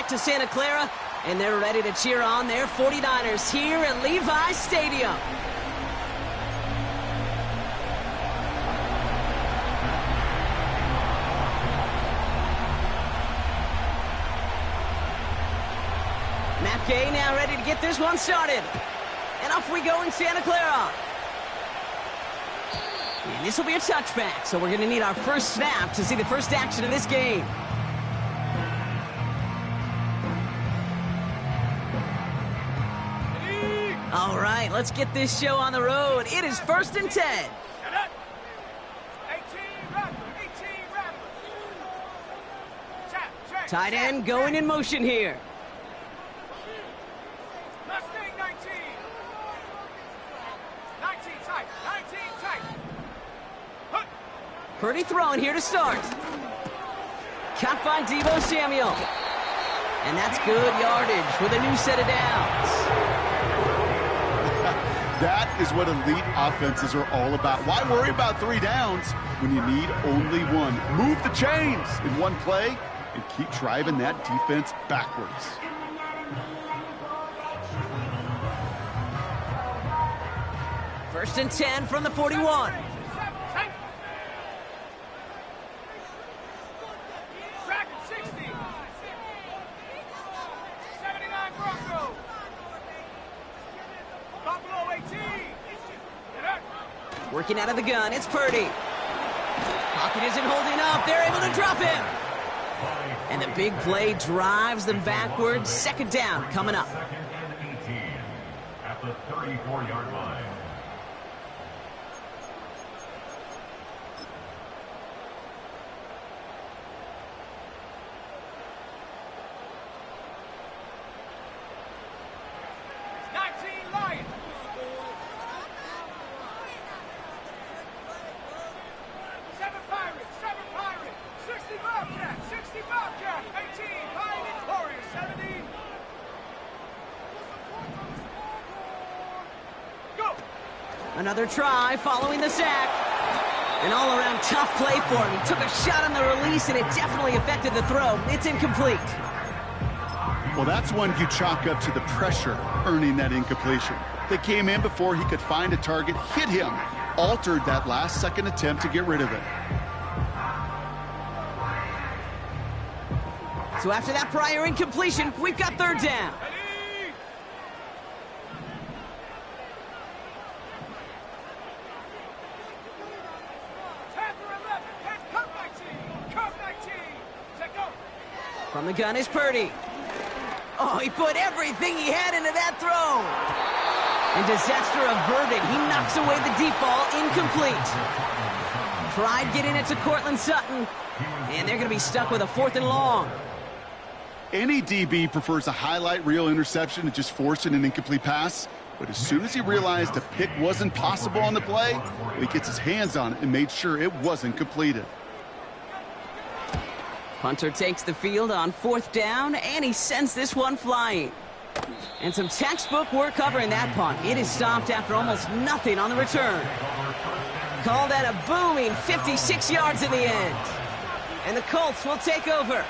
back to Santa Clara, and they're ready to cheer on their 49ers here at Levi Stadium. Matt Gay now ready to get this one started. And off we go in Santa Clara. And this will be a touchback, so we're going to need our first snap to see the first action of this game. All right, let's get this show on the road. It is 1st and 10. Tight end going in motion here. Purdy throwing here to start. Caught by Deebo Samuel. And that's good yardage with a new set of downs. That is what elite offenses are all about. Why worry about 3 downs when you need only one? Move the chains in one play and keep driving that defense backwards. First and 10 from the 41. Working out of the gun, it's Purdy. Pocket isn't holding up. They're able to drop him. And the big play drives them backwards. 2nd down coming up. 2nd and 18 at the 34-yard line. Another try following the sack. An all-around tough play for him. He took a shot on the release, and it definitely affected the throw. It's incomplete. Well, that's one you chalk up to the pressure earning that incompletion. They came in before he could find a target, hit him, altered that last-second attempt to get rid of it. So after that prior incompletion, we've got 3rd down. From the gun is Purdy. Oh, he put everything he had into that throw. And disaster averted. He knocks away the deep ball, incomplete. Tried getting it to Cortland Sutton, and they're going to be stuck with a 4th and long. Any DB prefers a highlight reel interception to just forcing an incomplete pass. But as soon as he realized a pick wasn't possible on the play, he gets his hands on it and made sure it wasn't completed. Punter takes the field on 4th down, and he sends this one flying. And some textbook work covering that punt. It is stopped after almost nothing on the return. Call that a booming 56 yards in the end. And the Colts will take over.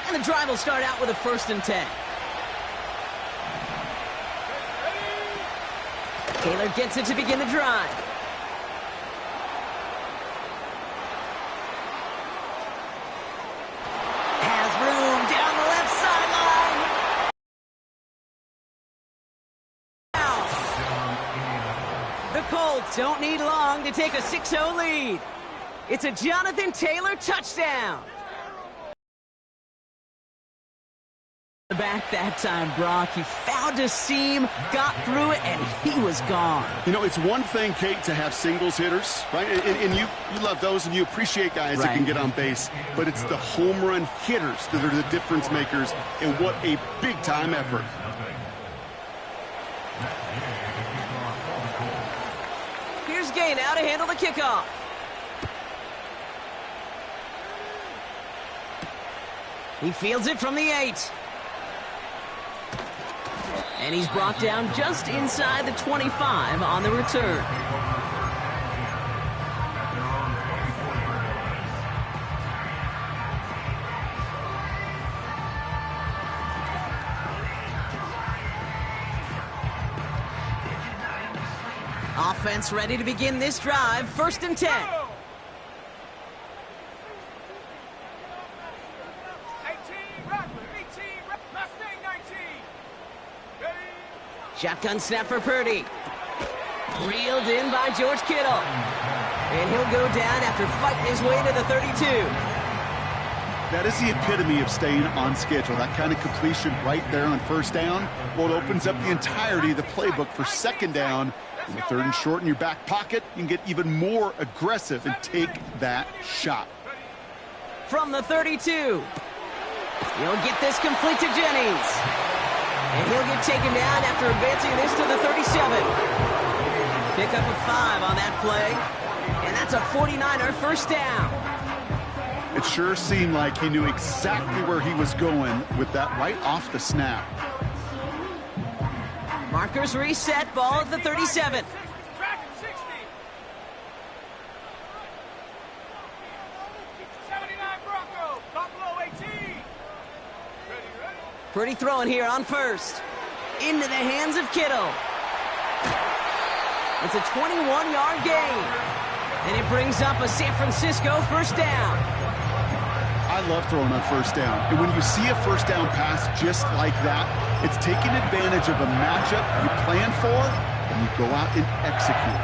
And the drive will start out with a 1st and 10. Taylor gets it to begin the drive. Has room down the left sideline. The Colts don't need long to take a 6-0 lead. It's a Jonathan Taylor touchdown. Back that time, Brock. He found a seam, got through it, and he was gone. You know, it's one thing, Kate, to have singles hitters, right? And you love those, and you appreciate guys that can get on base. But it's the home run hitters that are the difference makers, and what a big-time effort. Here's Gay now to handle the kickoff. He fields it from the 8. And he's brought down just inside the 25 on the return. Offense ready to begin this drive. 1st and 10. 18, Rattler, 18, Mustang 19. Ready? Shotgun snap for Purdy. Reeled in by George Kittle. And he'll go down after fighting his way to the 32. That is the epitome of staying on schedule. That kind of completion right there on 1st down. Well, it opens up the entirety of the playbook for 2nd down. In the 3rd and short in your back pocket, you can get even more aggressive and take that shot. From the 32. He'll get this complete to Jennings. And he'll get taken down after advancing this to the 37. Pick up a 5 on that play. And that's a 49er 1st down. It sure seemed like he knew exactly where he was going with that right off the snap. Markers reset, ball at the 37. Track 60. 79 Bronco, Buffalo 18. Ready? Purdy throwing here on 1st. Into the hands of Kittle. It's a 21-yard gain. And it brings up a San Francisco 1st down. I love throwing on 1st down. And when you see a 1st down pass just like that, it's taking advantage of a matchup you plan for, and you go out and execute.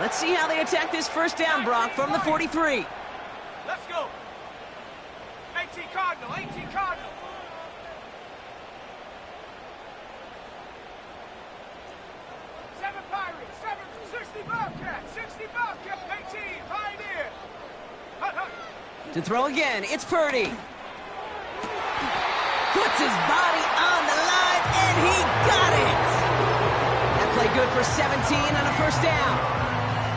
Let's see how they attack this 1st down, Brock, from the 43. Let's go. 18 Cardinal, 18 Cardinal. 7 Pirates, 60 Bobcat, 60 Bobcat, 18 Pioneer. Hut, hut. To throw again, it's Purdy. Puts his body on the line, and he got it. That play good for 17 and a 1st down.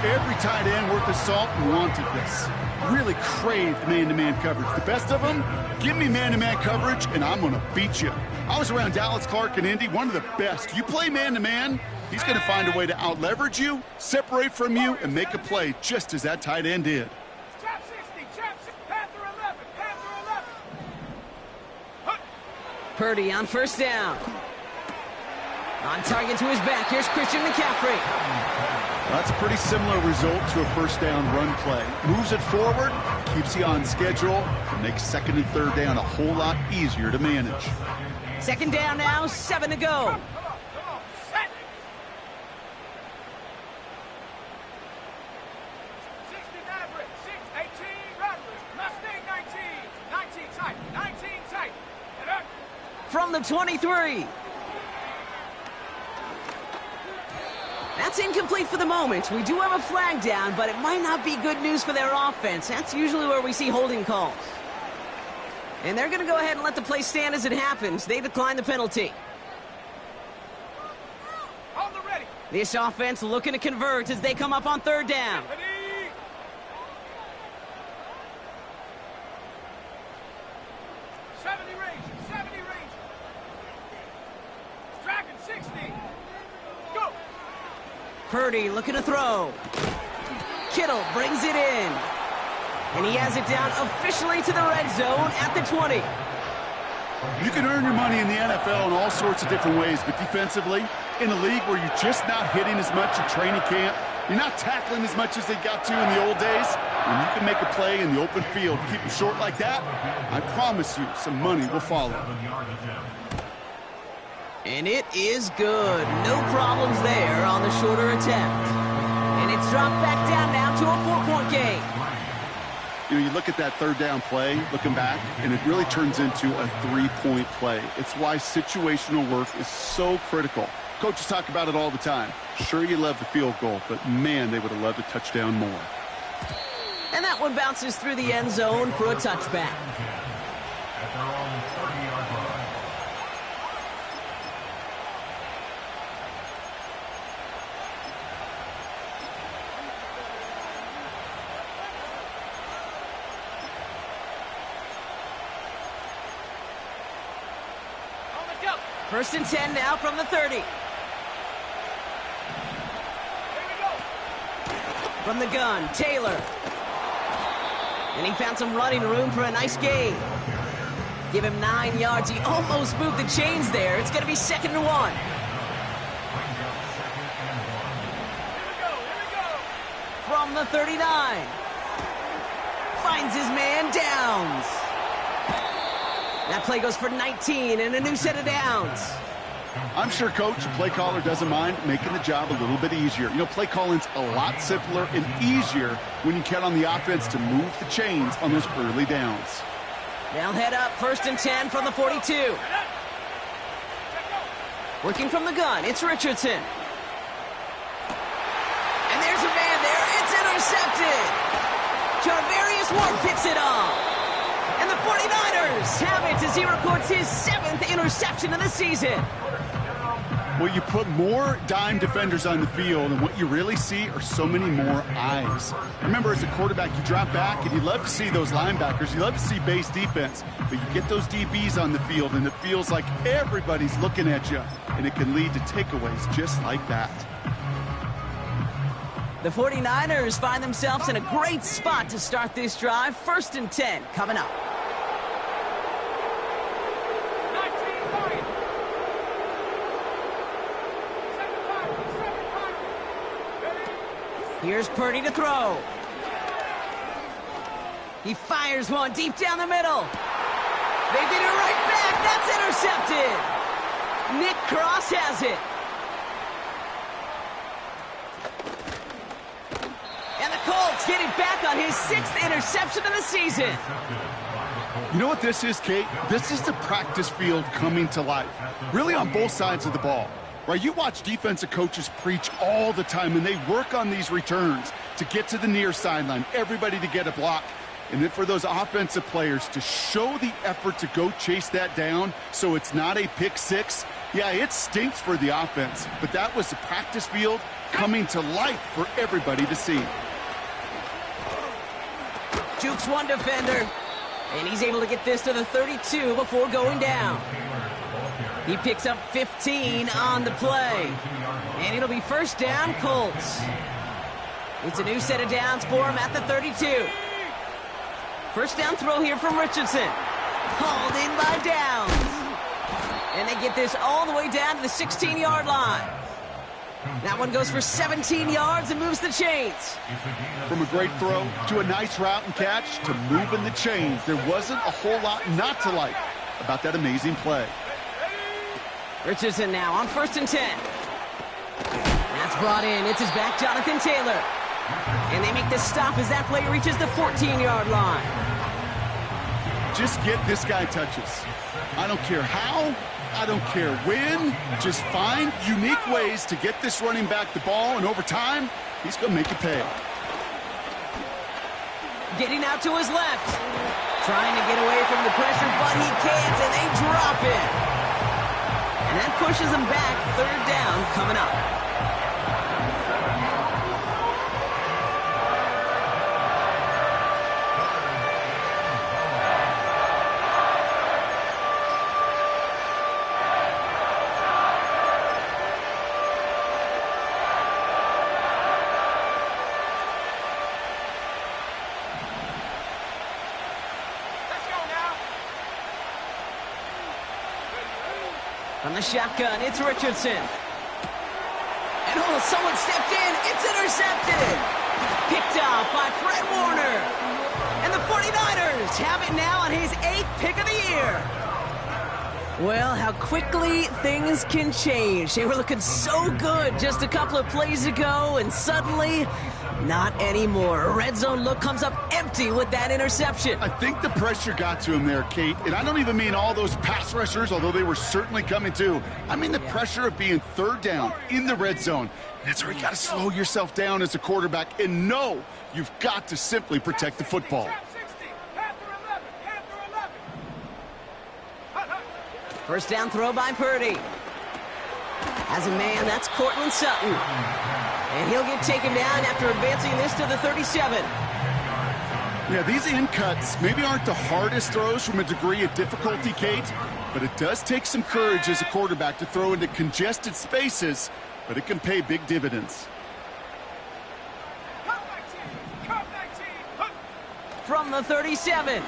Every tight end worth his salt wanted this. Really craved man-to-man coverage. The best of them, give me man-to-man coverage, and I'm going to beat you. I was around Dallas Clark and Indy, one of the best. You play man-to-man, he's going to find a way to out-leverage you, separate from you, and make a play just as that tight end did. Chap 60, Panther 11, Panther 11. Hut. Purdy on 1st down. On target to his back, here's Christian McCaffrey. That's a pretty similar result to a 1st down run play. Moves it forward, keeps you on schedule, and makes 2nd and 3rd down a whole lot easier to manage. 2nd down now, 7 to go. Come on, set. 60 Maverick, 18 Rattler, Mustang 19 tight, 19 tight. And up. From the 23. That's incomplete for the moment. We do have a flag down, but it might not be good news for their offense. That's usually where we see holding calls. And they're going to go ahead and let the play stand as it happens. They decline the penalty. Hold the ready. This offense looking to convert as they come up on 3rd down. Ready. 70 range, 70 range. Dragon 60. Go. Purdy looking to throw. Kittle brings it in. And he has it down officially to the red zone at the 20. You can earn your money in the NFL in all sorts of different ways, but defensively, in a league where you're just not hitting as much at training camp, you're not tackling as much as they got to in the old days, when you can make a play in the open field, keep it short like that, I promise you some money will follow. And it is good. No problems there on the shorter attempt. And it's dropped back down now to a 4-point game. You know, you look at that 3rd down play, looking back, and it really turns into a 3-point play. It's why situational work is so critical. Coaches talk about it all the time. Sure, you love the field goal, but man, they would have loved a touchdown more. And that one bounces through the end zone for a touchback. At their own 30-yard line. On the go. 1st and 10 now from the 30. Here we go. From the gun, Taylor. And he found some running room for a nice gain. Give him 9 yards. He almost moved the chains there. It's going to be 2nd and 1. From the 39. Finds his man Downs. That play goes for 19 and a new set of downs. I'm sure coach and play caller doesn't mind making the job a little bit easier. You know, play calling's a lot simpler and easier when you count on the offense to move the chains on those early downs. They'll head up 1st and 10 from the 42. Working from the gun, it's Richardson. And there's a man there. It's intercepted. Jarvarius Ward picks it off. And the 49ers have it as he records his 7th interception of the season. Well, you put more dime defenders on the field, and what you really see are so many more eyes. Remember, as a quarterback, you drop back, and you love to see those linebackers. You love to see base defense. But you get those DBs on the field, and it feels like everybody's looking at you, and it can lead to takeaways just like that. The 49ers find themselves in a great spot to start this drive. 1st and 10 coming up. Here's Purdy to throw. He fires one deep down the middle. They get it right back. That's intercepted. Nick Cross has it. And the Colts get it back on his 6th interception of the season. You know what this is, Kate? This is the practice field coming to life. Really on both sides of the ball. Right, you watch defensive coaches preach all the time, and they work on these returns to get to the near sideline, everybody to get a block. And then for those offensive players to show the effort to go chase that down so it's not a pick six, yeah, it stinks for the offense. But that was the practice field coming to life for everybody to see. Jukes one defender, and he's able to get this to the 32 before going down. He picks up 15 on the play. And it'll be 1st down, Colts. It's a new set of downs for him at the 32. 1st down throw here from Richardson. Hauled in by Downs. And they get this all the way down to the 16-yard line. That one goes for 17 yards and moves the chains. From a great throw to a nice route and catch to moving the chains, there wasn't a whole lot not to like about that amazing play. Richardson now on 1st and 10. That's brought in. It's his back, Jonathan Taylor. And they make the stop as that play reaches the 14-yard line. Just get this guy touches. I don't care how, I don't care when. Just find unique ways to get this running back the ball, and over time, he's going to make it pay. Getting out to his left. Trying to get away from the pressure, but he can't, and they drop it. And that pushes them back. 3rd down coming up. From the shotgun, it's Richardson. And oh, someone stepped in. It's intercepted. Picked off by Fred Warner. And the 49ers have it now on his 8th pick of the year. Well, how quickly things can change. They were looking so good just a couple of plays ago, and suddenly, not anymore. A red zone look comes up empty with that interception. I think the pressure got to him there, Kate. And I don't even mean all those pass rushers, although they were certainly coming too. I mean the pressure of being 3rd down in the red zone. That's where you got to slow yourself down as a quarterback and know you've got to simply protect the football. 1st down throw by Purdy. As a man, that's Cortland Sutton. And he'll get taken down after advancing this to the 37. Yeah, these in cuts maybe aren't the hardest throws from a degree of difficulty, Kate, but it does take some courage as a quarterback to throw into congested spaces, but it can pay big dividends. from the 37.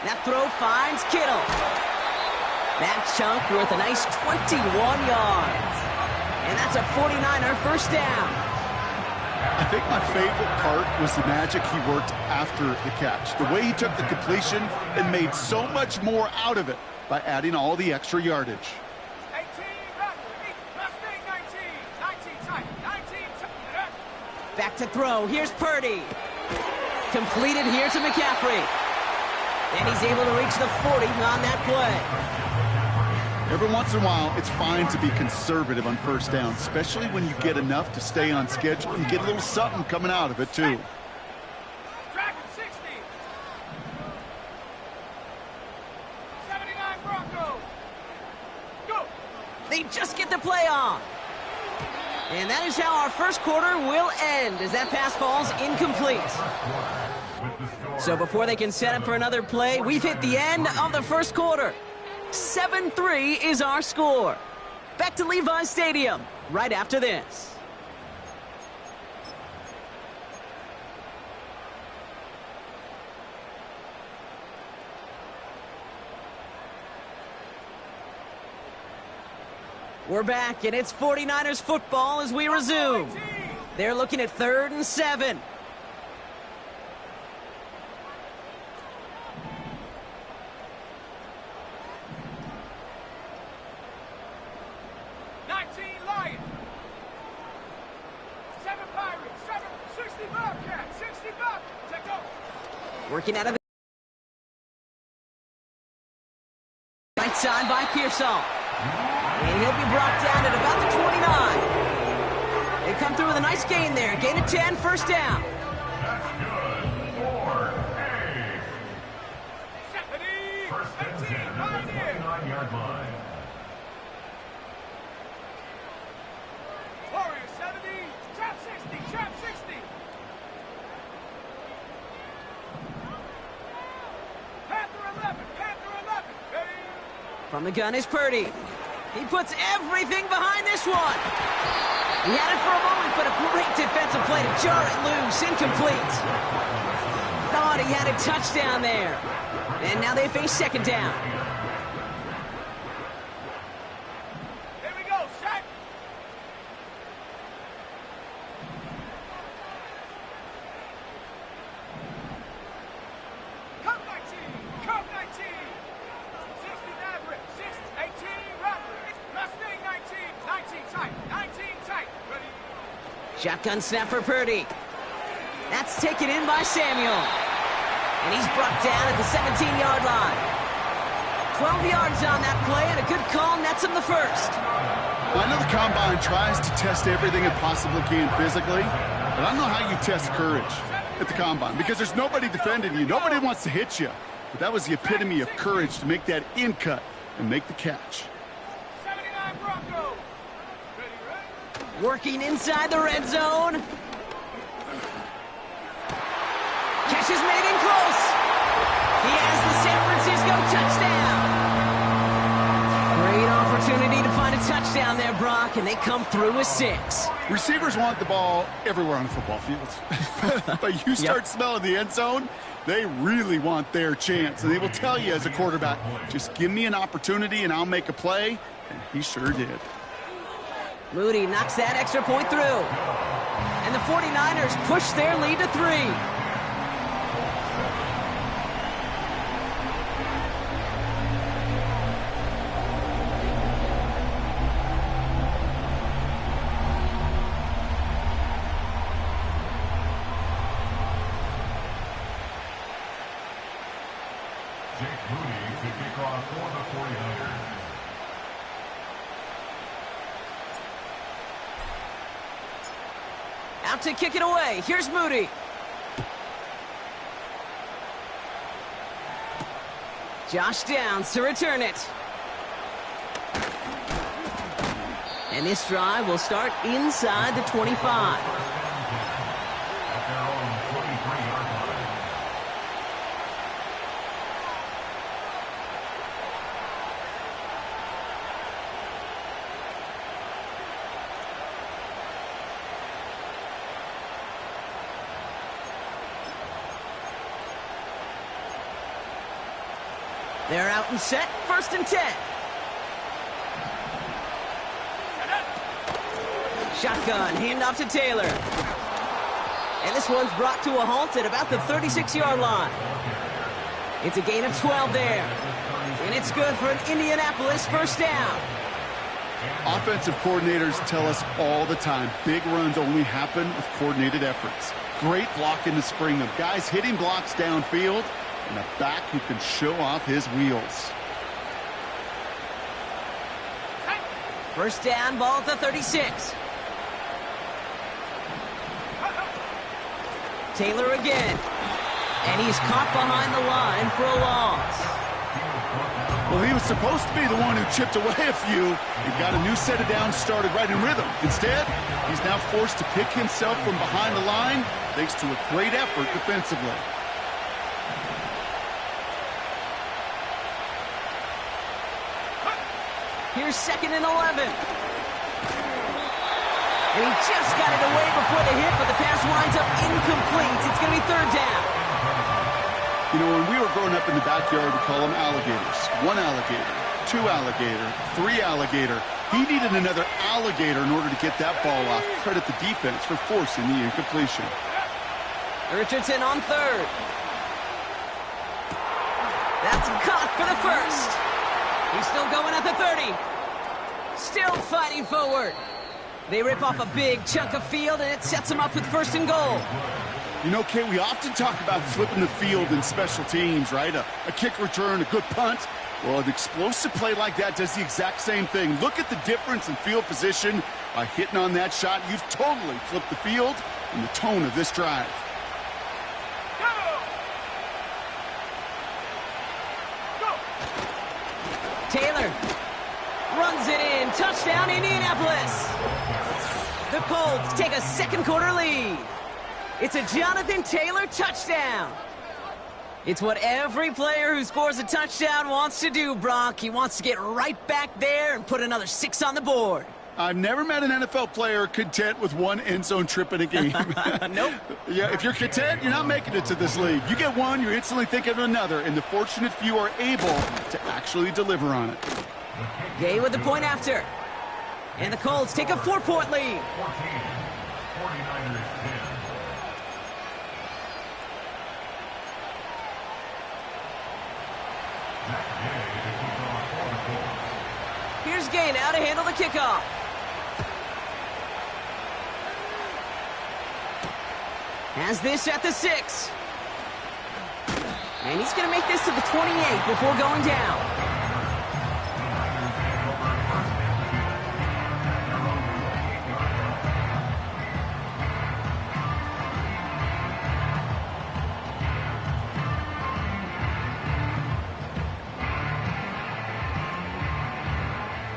That throw finds Kittle. That chunk worth a nice 21 yards. And that's a 49er first down. I think my favorite part was the magic he worked after the catch. The way he took the completion and made so much more out of it by adding all the extra yardage. 18, Mustang 19 tight, 19 tight. Back to throw. Here's Purdy. Completed here to McCaffrey. And he's able to reach the 40 on that play. Every once in a while, it's fine to be conservative on first down, especially when you get enough to stay on schedule and get a little something coming out of it, too. Dragon 60. 79 Broncos. Go. They just get the play on. And that is how our first quarter will end as that pass falls incomplete. So before they can set up for another play, we've hit the end of the first quarter. 7-3 is our score. Back to Levi Stadium right after this. We're back, and it's 49ers football as we resume. They're looking at 3rd and 7. Working out of the right side by Pearsall. And he'll be brought down at about the 29. They come through with a nice gain there. Gain of 10, first down. That's good. 4-8. First and 10 at the 29-yard line. Warriors 70, trap 60, trap 60. From the gun is Purdy. He puts everything behind this one. He had it for a moment, but a great defensive play to jar it loose. Incomplete. Thought he had a touchdown there. And now they face second down. Here we go, set. Come 19, come 19. 60 Maverick, 18 Robert, Mustang 19 tight, 19 tight. Ready? Shotgun snap for Purdy. That's taken in by Samuel. And he's brought down at the 17-yard line. 12 yards on that play, and a good call nets him the first. Well, I know the Combine tries to test everything it possibly can physically, but I don't know how you test courage at the Combine because there's nobody defending you. Nobody wants to hit you. But that was the epitome of courage to make that in cut and make the catch. 79 Broncos. Ready? Working inside the red zone. Catch is made in close. He has the San Francisco touchdown. Great opportunity to find a touchdown there, Brock, and they come through with 6. Receivers want the ball everywhere on the football field. But you start smelling the end zone, they really want their chance. And they will tell you as a quarterback, just give me an opportunity and I'll make a play. And he sure did. Moody knocks that extra point through. And the 49ers push their lead to 3. Out to kick it away. Here's Moody. Josh Downs to return it. And this drive will start inside the 25. They're out and set, 1st and 10. Shotgun, handoff to Taylor. And this one's brought to a halt at about the 36-yard line. It's a gain of 12 there. And it's good for an Indianapolis 1st down. Offensive coordinators tell us all the time, big runs only happen with coordinated efforts. Great block in the spring of guys hitting blocks downfield and a back who can show off his wheels. 1st down, ball at the 36. Taylor again. And he's caught behind the line for a loss. Well, he was supposed to be the one who chipped away a few and got a new set of downs started right in rhythm. Instead, he's now forced to pick himself from behind the line thanks to a great effort defensively. Here's 2nd and 11. And he just got it away before the hit, but the pass winds up incomplete. It's going to be 3rd down. You know, when we were growing up in the backyard, we call them alligators. 1 alligator, 2 alligator, 3 alligator. He needed another alligator in order to get that ball off. Credit the defense for forcing the incompletion. Richardson on 3rd. That's caught for the 1st. He's still going at the 30. Still fighting forward. They rip off a big chunk of field, and it sets them up with 1st and goal. You know, Kate, we often talk about flipping the field in special teams, right? A kick return, a good punt. Well, an explosive play like that does the exact same thing. Look at the difference in field position. By hitting on that shot, you've totally flipped the field and the tone of this drive. Taylor runs it in. Touchdown, Indianapolis. The Colts take a 2nd quarter lead. It's a Jonathan Taylor touchdown. It's what every player who scores a touchdown wants to do, Brock. He wants to get right back there and put another 6 on the board. I've never met an NFL player content with 1 end zone trip in a game. Nope. Yeah, if you're content, you're not making it to this league. You get one, you're instantly thinking of another, and the fortunate few are able to actually deliver on it. Gay with the point after. And the Colts take a 4-point lead. 49ers 10. Here's Gay now to handle the kickoff. Has this at the 6. And he's going to make this to the 28 before going down.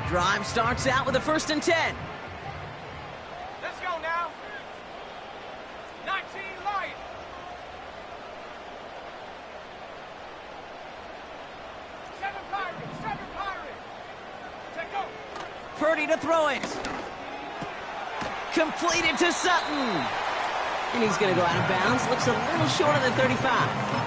Drive starts out with a 1st and 10. Let's go now. 19 Lions. Seven Pirates. Take go. Purdy to throw it. Completed to Sutton. And he's going to go out of bounds. Looks a little short of the 35.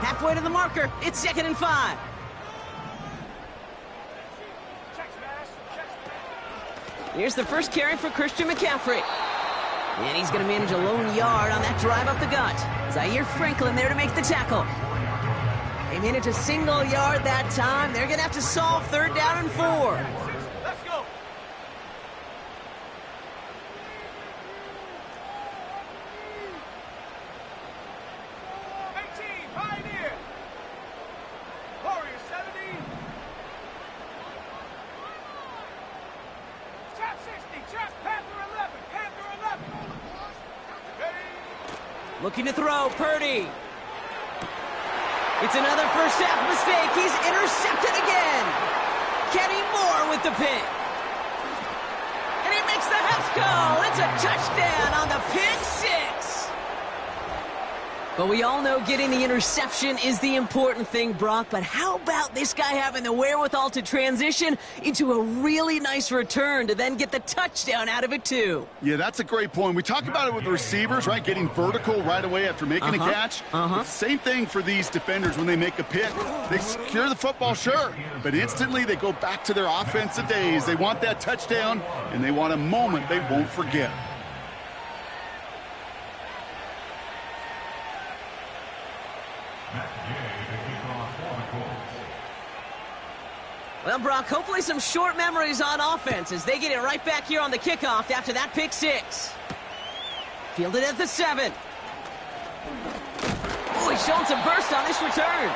Halfway to the marker. It's 2nd and 5. Here's the first carry for Christian McCaffrey. And he's going to manage a lone yard on that drive up the gut. Zaire Franklin there to make the tackle. They manage a single yard that time. They're going to have to solve 3rd down and 4. Let's go. Pioneer. Warriors 70. Trap 60. Trap Panther 11. Panther 11. Ready. Looking to throw, Purdy. It's another first half mistake. He's intercepted again. Kenny Moore with the pick. And he makes the Huffs go. It's a touchdown on the pick 6. But we all know getting the interception is the important thing, Brock. But how about this guy having the wherewithal to transition into a really nice return to then get the touchdown out of it, too? Yeah, that's a great point. We talk about it with the receivers, right? Getting vertical right away after making a catch. Same thing for these defenders when they make a pick. They secure the football, sure, but instantly they go back to their offensive days. They want that touchdown, and they want a moment they won't forget. Well, Brock, hopefully some short memories on offense as they get it right back here on the kickoff after that pick six. Fielded at the 7. Oh, he's showing some burst on this return.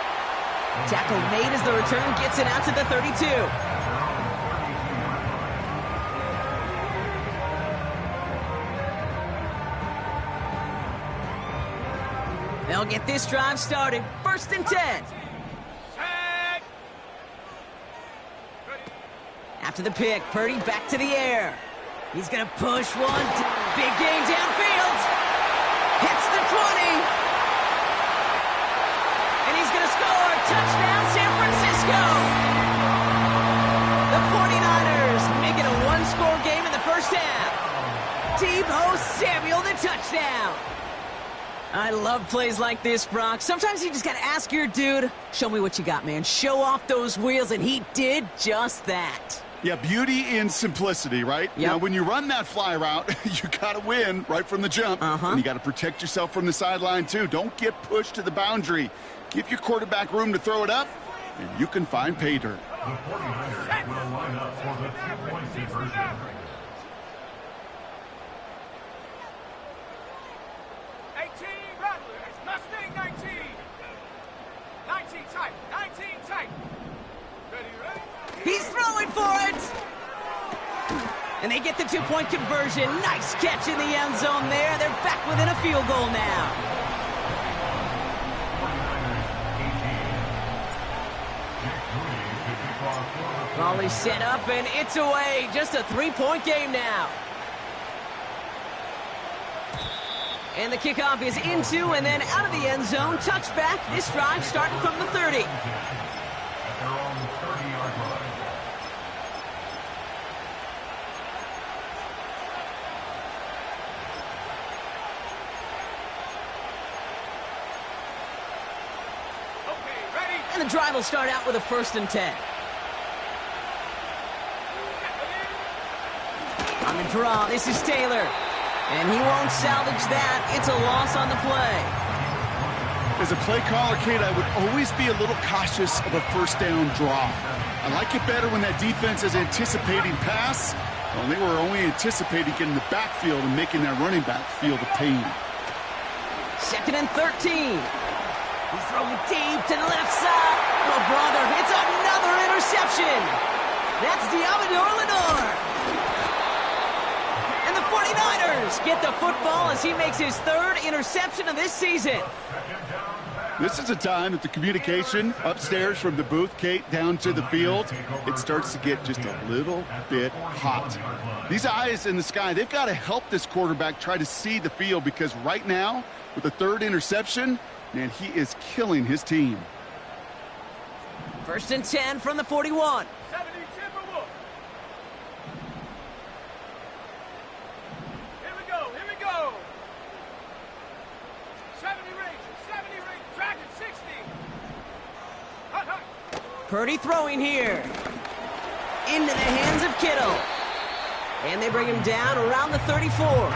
Tackle made as the return gets it out to the 32. They'll get this drive started. 1st and 10. After the pick, Purdy back to the air. He's going to push one. Big game downfield. Hits the 20. And he's going to score. Touchdown, San Francisco. The 49ers make it a one-score game in the first half. Deebo Samuel, the touchdown. I love plays like this, Brock. Sometimes you just got to ask your dude, show me what you got, man. Show off those wheels, and he did just that. Yeah, beauty in simplicity, right? Yep. Now, when you run that fly route, you got to win right from the jump. And you got to protect yourself from the sideline, too. Don't get pushed to the boundary. Give your quarterback room to throw it up, and you can find pay dirt. The 49ers will line up for the two-point conversion. 18 Rattlers, Mustang 19. 19 tight, 19 tight. Ready? He's throwing for it! And they get the two-point conversion. Nice catch in the end zone there. They're back within a field goal now. Ball is set up, and it's away. Just a three-point game now. And the kickoff is into and then out of the end zone. Touchback. This drive starting from the 30. At their own 30-yard line. Okay, ready? And the drive will start out with a 1st and 10. On the draw, this is Taylor. And he won't salvage that. It's a loss on the play. As a play caller, Kate, I would always be a little cautious of a first down draw. I like it better when that defense is anticipating pass. Well, they were only anticipating getting the backfield and making that running back feel the pain. 2nd and 13. He's throwing deep to the left side. Oh, brother, it's another interception. That's Diamador Lenore. And the 49ers get the football as he makes his 3rd interception of this season. This is a time that the communication upstairs from the booth, Kate, down to the field, it starts to get just a little bit hot. These eyes in the sky, they've got to help this quarterback try to see the field because right now, with the 3rd interception, man, he is killing his team. 1st and 10 from the 41. 70 Timberwolves. Here we go. 70 Rangers, Dragon 60. Hut, hut. Purdy throwing here. Into the hands of Kittle. And they bring him down around the 34.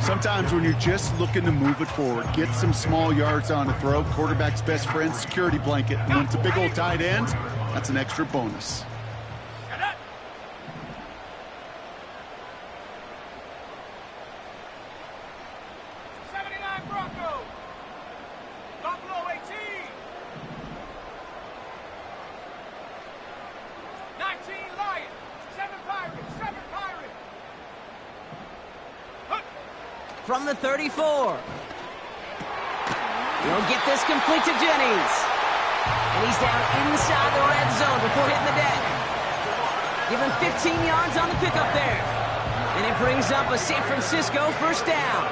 Sometimes when you're just looking to move it forward, get some small yards on the throw, quarterback's best friend, security blanket. And when it's a big old tight end, that's an extra bonus. Shut up. Broncos. Buffalo 18. 19 Lions. 7 Pirates. 7 Pirates. Hunt. From the 34. He'll get this complete to Jennings. And he's down inside the red zone before hitting the deck. Give him 15 yards on the pickup there. And it brings up a San Francisco first down.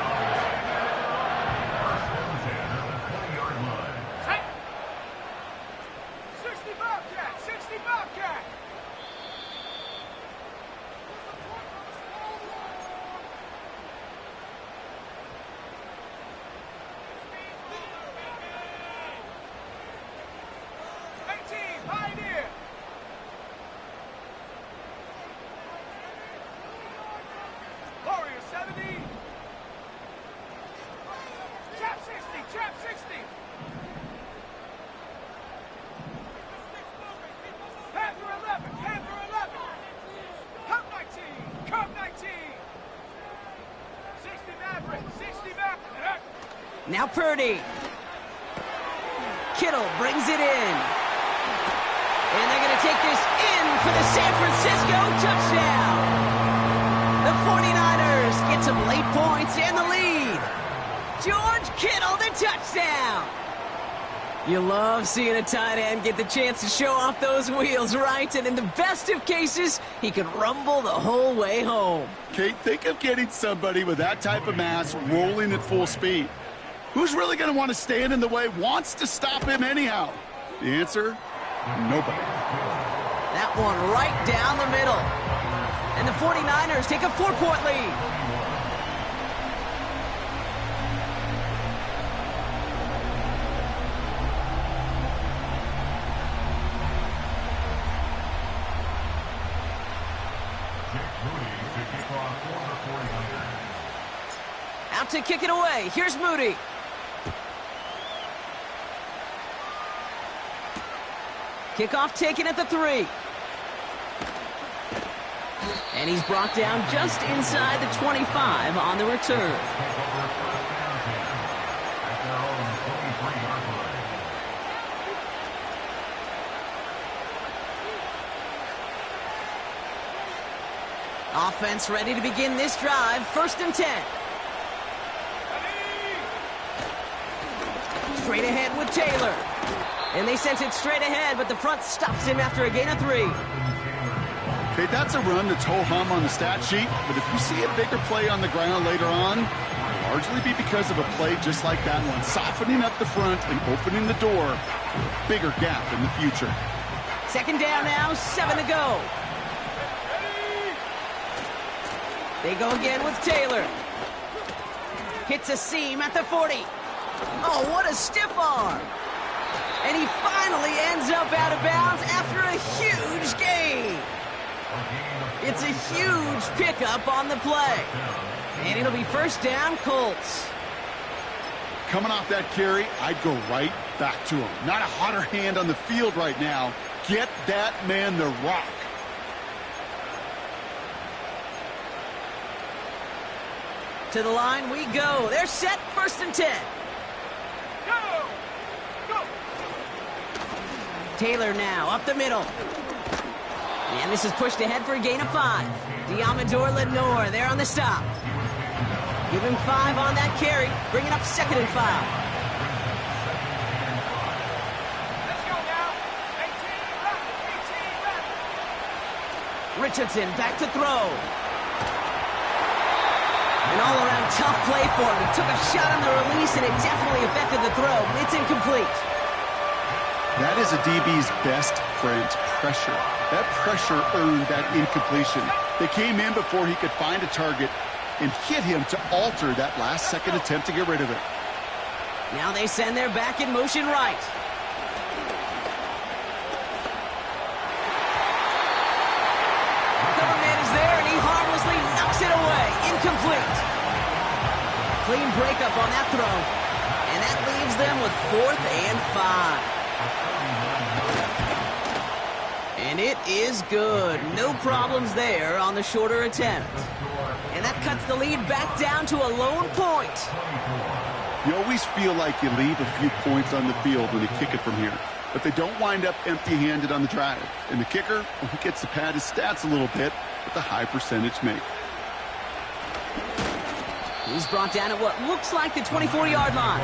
Now Purdy. Kittle brings it in. And they're going to take this in for the San Francisco touchdown. The 49ers get some late points and the lead. George Kittle, the touchdown. You love seeing a tight end get the chance to show off those wheels, right? And in the best of cases, he could rumble the whole way home. Kate, think of getting somebody with that type of mass rolling at full speed. Who's really going to want to stand in the way, wants to stop him anyhow? The answer, nobody. That one right down the middle. And the 49ers take a 4-point lead. Out to kick it away. Here's Moody. Kickoff taken at the 3. And he's brought down just inside the 25 on the return. Offense ready to begin this drive. 1st and 10. Straight ahead with Taylor. And they sent it straight ahead, but the front stops him after a gain of 3. Okay, that's a run that's ho-hum on the stat sheet, but if you see a bigger play on the ground later on, it'll largely be because of a play just like that one, softening up the front and opening the door for a bigger gap in the future. 2nd down now, 7 to go. They go again with Taylor. Hits a seam at the 40. Oh, what a stiff arm. And he finally ends up out of bounds after a huge gain. It's a huge pickup on the play. And it'll be 1st down, Colts. Coming off that carry, I'd go right back to him. Not a hotter hand on the field right now. Get that man the rock. To the line we go. They're set. 1st and 10. Go! Go! Taylor now up the middle. And this is pushed ahead for a gain of 5. Diamador Lenore there on the stop. Give him 5 on that carry. Bring it up 2nd and 5. Let's go now. 18 left. 18 left. Richardson back to throw. An all-around tough play for him. He took a shot on the release, and it definitely affected the throw. It's incomplete. That is a DB's best friend, pressure. That pressure earned that incompletion. They came in before he could find a target and hit him to alter that last-second attempt to get rid of it. Now they send their back in motion right. Cover man is there, and he harmlessly knocks it away. Incomplete. Clean breakup on that throw. And that leaves them with 4th and 5. And it is good. No problems there on the shorter attempt. And that cuts the lead back down to a lone point. You always feel like you leave a few points on the field when you kick it from here. But they don't wind up empty-handed on the drive. And the kicker, well, he gets to pad his stats a little bit with a high percentage make. He's brought down at what looks like the 24-yard line.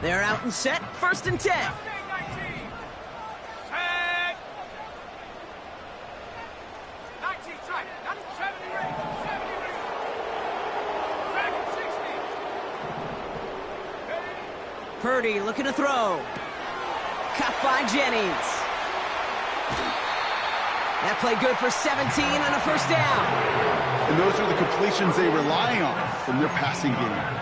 They're out and set. 1st and 10. Mustang 19. Set. 19 tight. 70 rate. 70 rate. Second 60. Ready? Purdy looking to throw. Cut by Jennings. That play good for 17 and a 1st down. And those are the completions they rely on from their passing game.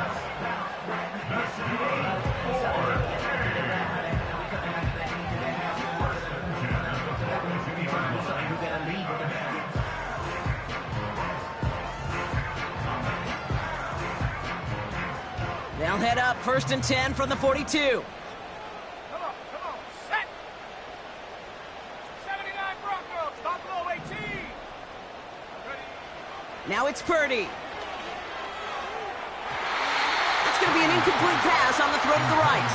They'll head up, 1st and 10 from the 42. Come on, set. 79 Broncos, Buffalo 18. Ready. Now it's Purdy. It's going to be an incomplete pass on the throw to the right.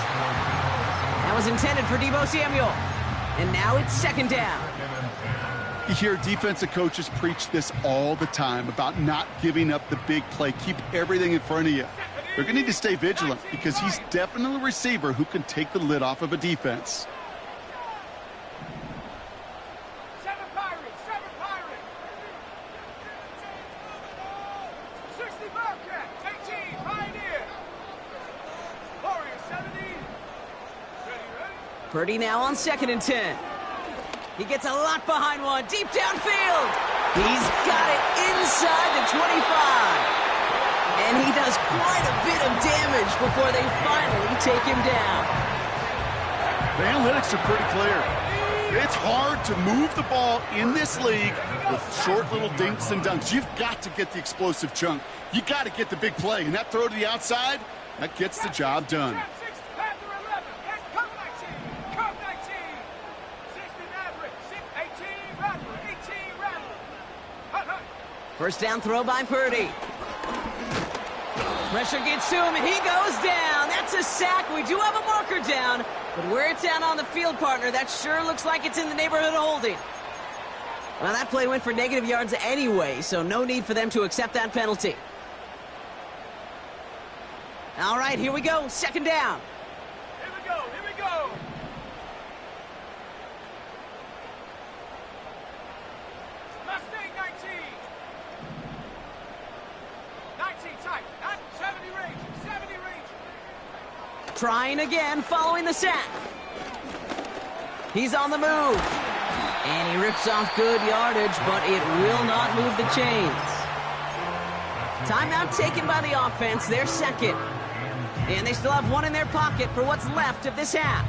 That was intended for Deebo Samuel. And now it's 2nd down. You hear defensive coaches preach this all the time about not giving up the big play. Keep everything in front of you. They're going to need to stay vigilant because he's definitely a receiver who can take the lid off of a defense. 7 Pirates. 60 Bobcats, 18 Pioneer. Warriors 70. Ready. Purdy now on 2nd and 10. He gets a lot behind one, deep downfield. He's got it inside the 25. And he does quite a bit of damage before they finally take him down. The analytics are pretty clear. It's hard to move the ball in this league with short little dinks and dunks. You've got to get the explosive chunk. You got to get the big play. And that throw to the outside, that gets the job done. First down throw by Purdy. Pressure gets to him, and he goes down. That's a sack. We do have a marker down, but where it's down on the field, partner, that sure looks like it's in the neighborhood of holding. Well, that play went for negative yards anyway, so no need for them to accept that penalty. All right, here we go. 2nd down. Here we go. Mustang 19. 19 tight. 70 range. Trying again, following the sack. He's on the move. And he rips off good yardage, but it will not move the chains. Timeout taken by the offense, their 2nd. And they still have one in their pocket for what's left of this half.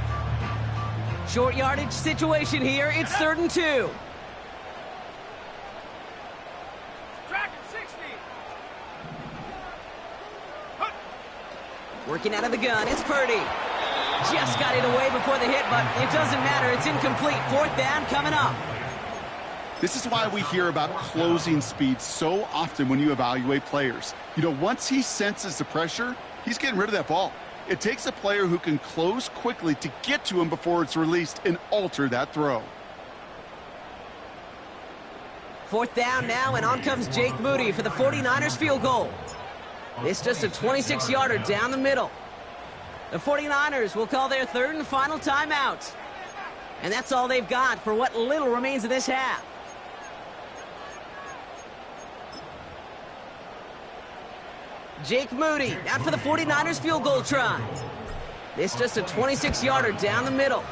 Short yardage situation here. It's 3rd and 2. Tracking 60. Working out of the gun, it's Purdy. Just got it away before the hit, but it doesn't matter. It's incomplete. 4th down coming up. This is why we hear about closing speed so often when you evaluate players. You know, once he senses the pressure, he's getting rid of that ball. It takes a player who can close quickly to get to him before it's released and alter that throw. 4th down now, and on comes Jake Moody for the 49ers field goal. It's just a 26-yarder down the middle. The 49ers will call their 3rd and final timeout. And that's all they've got for what little remains of this half. Jake Moody out for the 49ers field goal try. It's just a 26-yarder down the middle.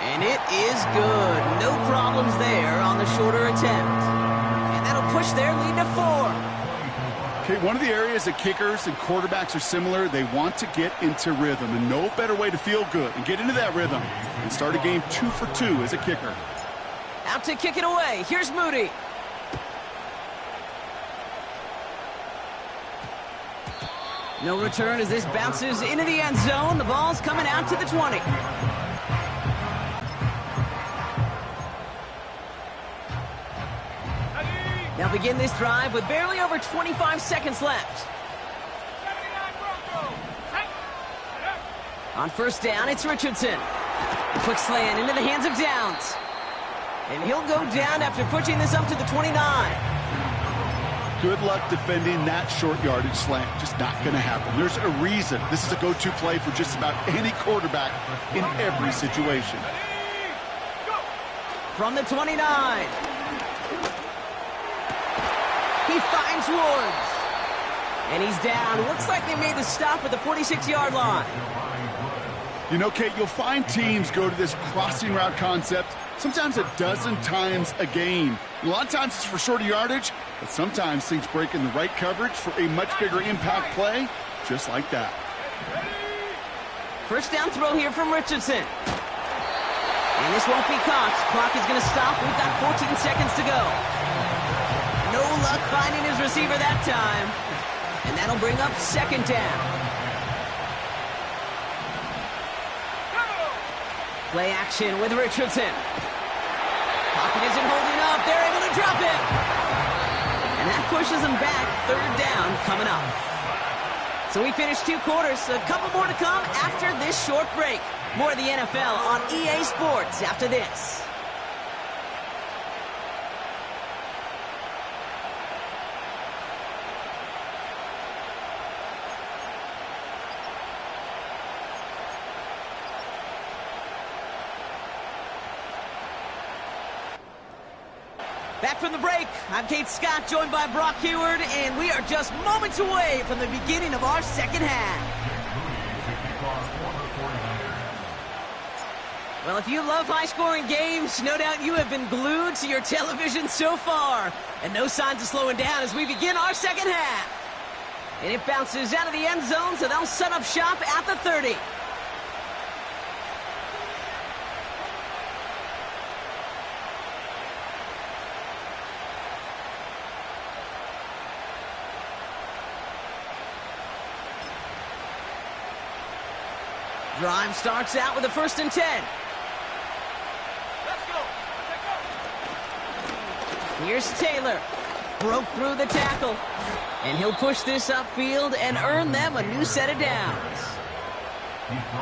And it is good. No problems there on the shorter attempt. And that'll push their lead to 4. Okay, one of the areas that kickers and quarterbacks are similar, they want to get into rhythm. And no better way to feel good and get into that rhythm and start a game 2 for 2 as a kicker. Out to kick it away. Here's Moody. No return as this bounces into the end zone. The ball's coming out to the 20. They'll begin this drive with barely over 25 seconds left. 79 Broncos. On 1st down, it's Richardson. Quick slant into the hands of Downs. And he'll go down after pushing this up to the 29. Good luck defending that short yardage slant. Just not going to happen. There's a reason. This is a go-to play for just about any quarterback in every situation. From the 29. He finds Woods. And he's down. Looks like they made the stop at the 46-yard line. You know, Kate, you'll find teams go to this crossing route concept sometimes a dozen times a game. A lot of times it's for shorter yardage, but sometimes things break in the right coverage for a much bigger impact play, just like that. 1st down throw here from Richardson. And this won't be caught. Clock is going to stop. We've got 14 seconds to go. No luck finding his receiver that time. And that'll bring up 2nd down. Play action with Richardson. Pocket isn't holding up. They're able to drop it. And that pushes them back. Third down coming up. So we finished 2 quarters. A couple more to come after this short break. More of the NFL on EA Sports after this. Back from the break, I'm Kate Scott, joined by Brock Heward, and we are just moments away from the beginning of our second half. Well, if you love high-scoring games, no doubt you have been glued to your television so far. And no signs of slowing down as we begin our second half. And it bounces out of the end zone, so they'll set up shop at the 30. Drive starts out with a 1st and 10. Let's go. Here's Taylor. Broke through the tackle. And he'll push this upfield and earn them a new set of downs.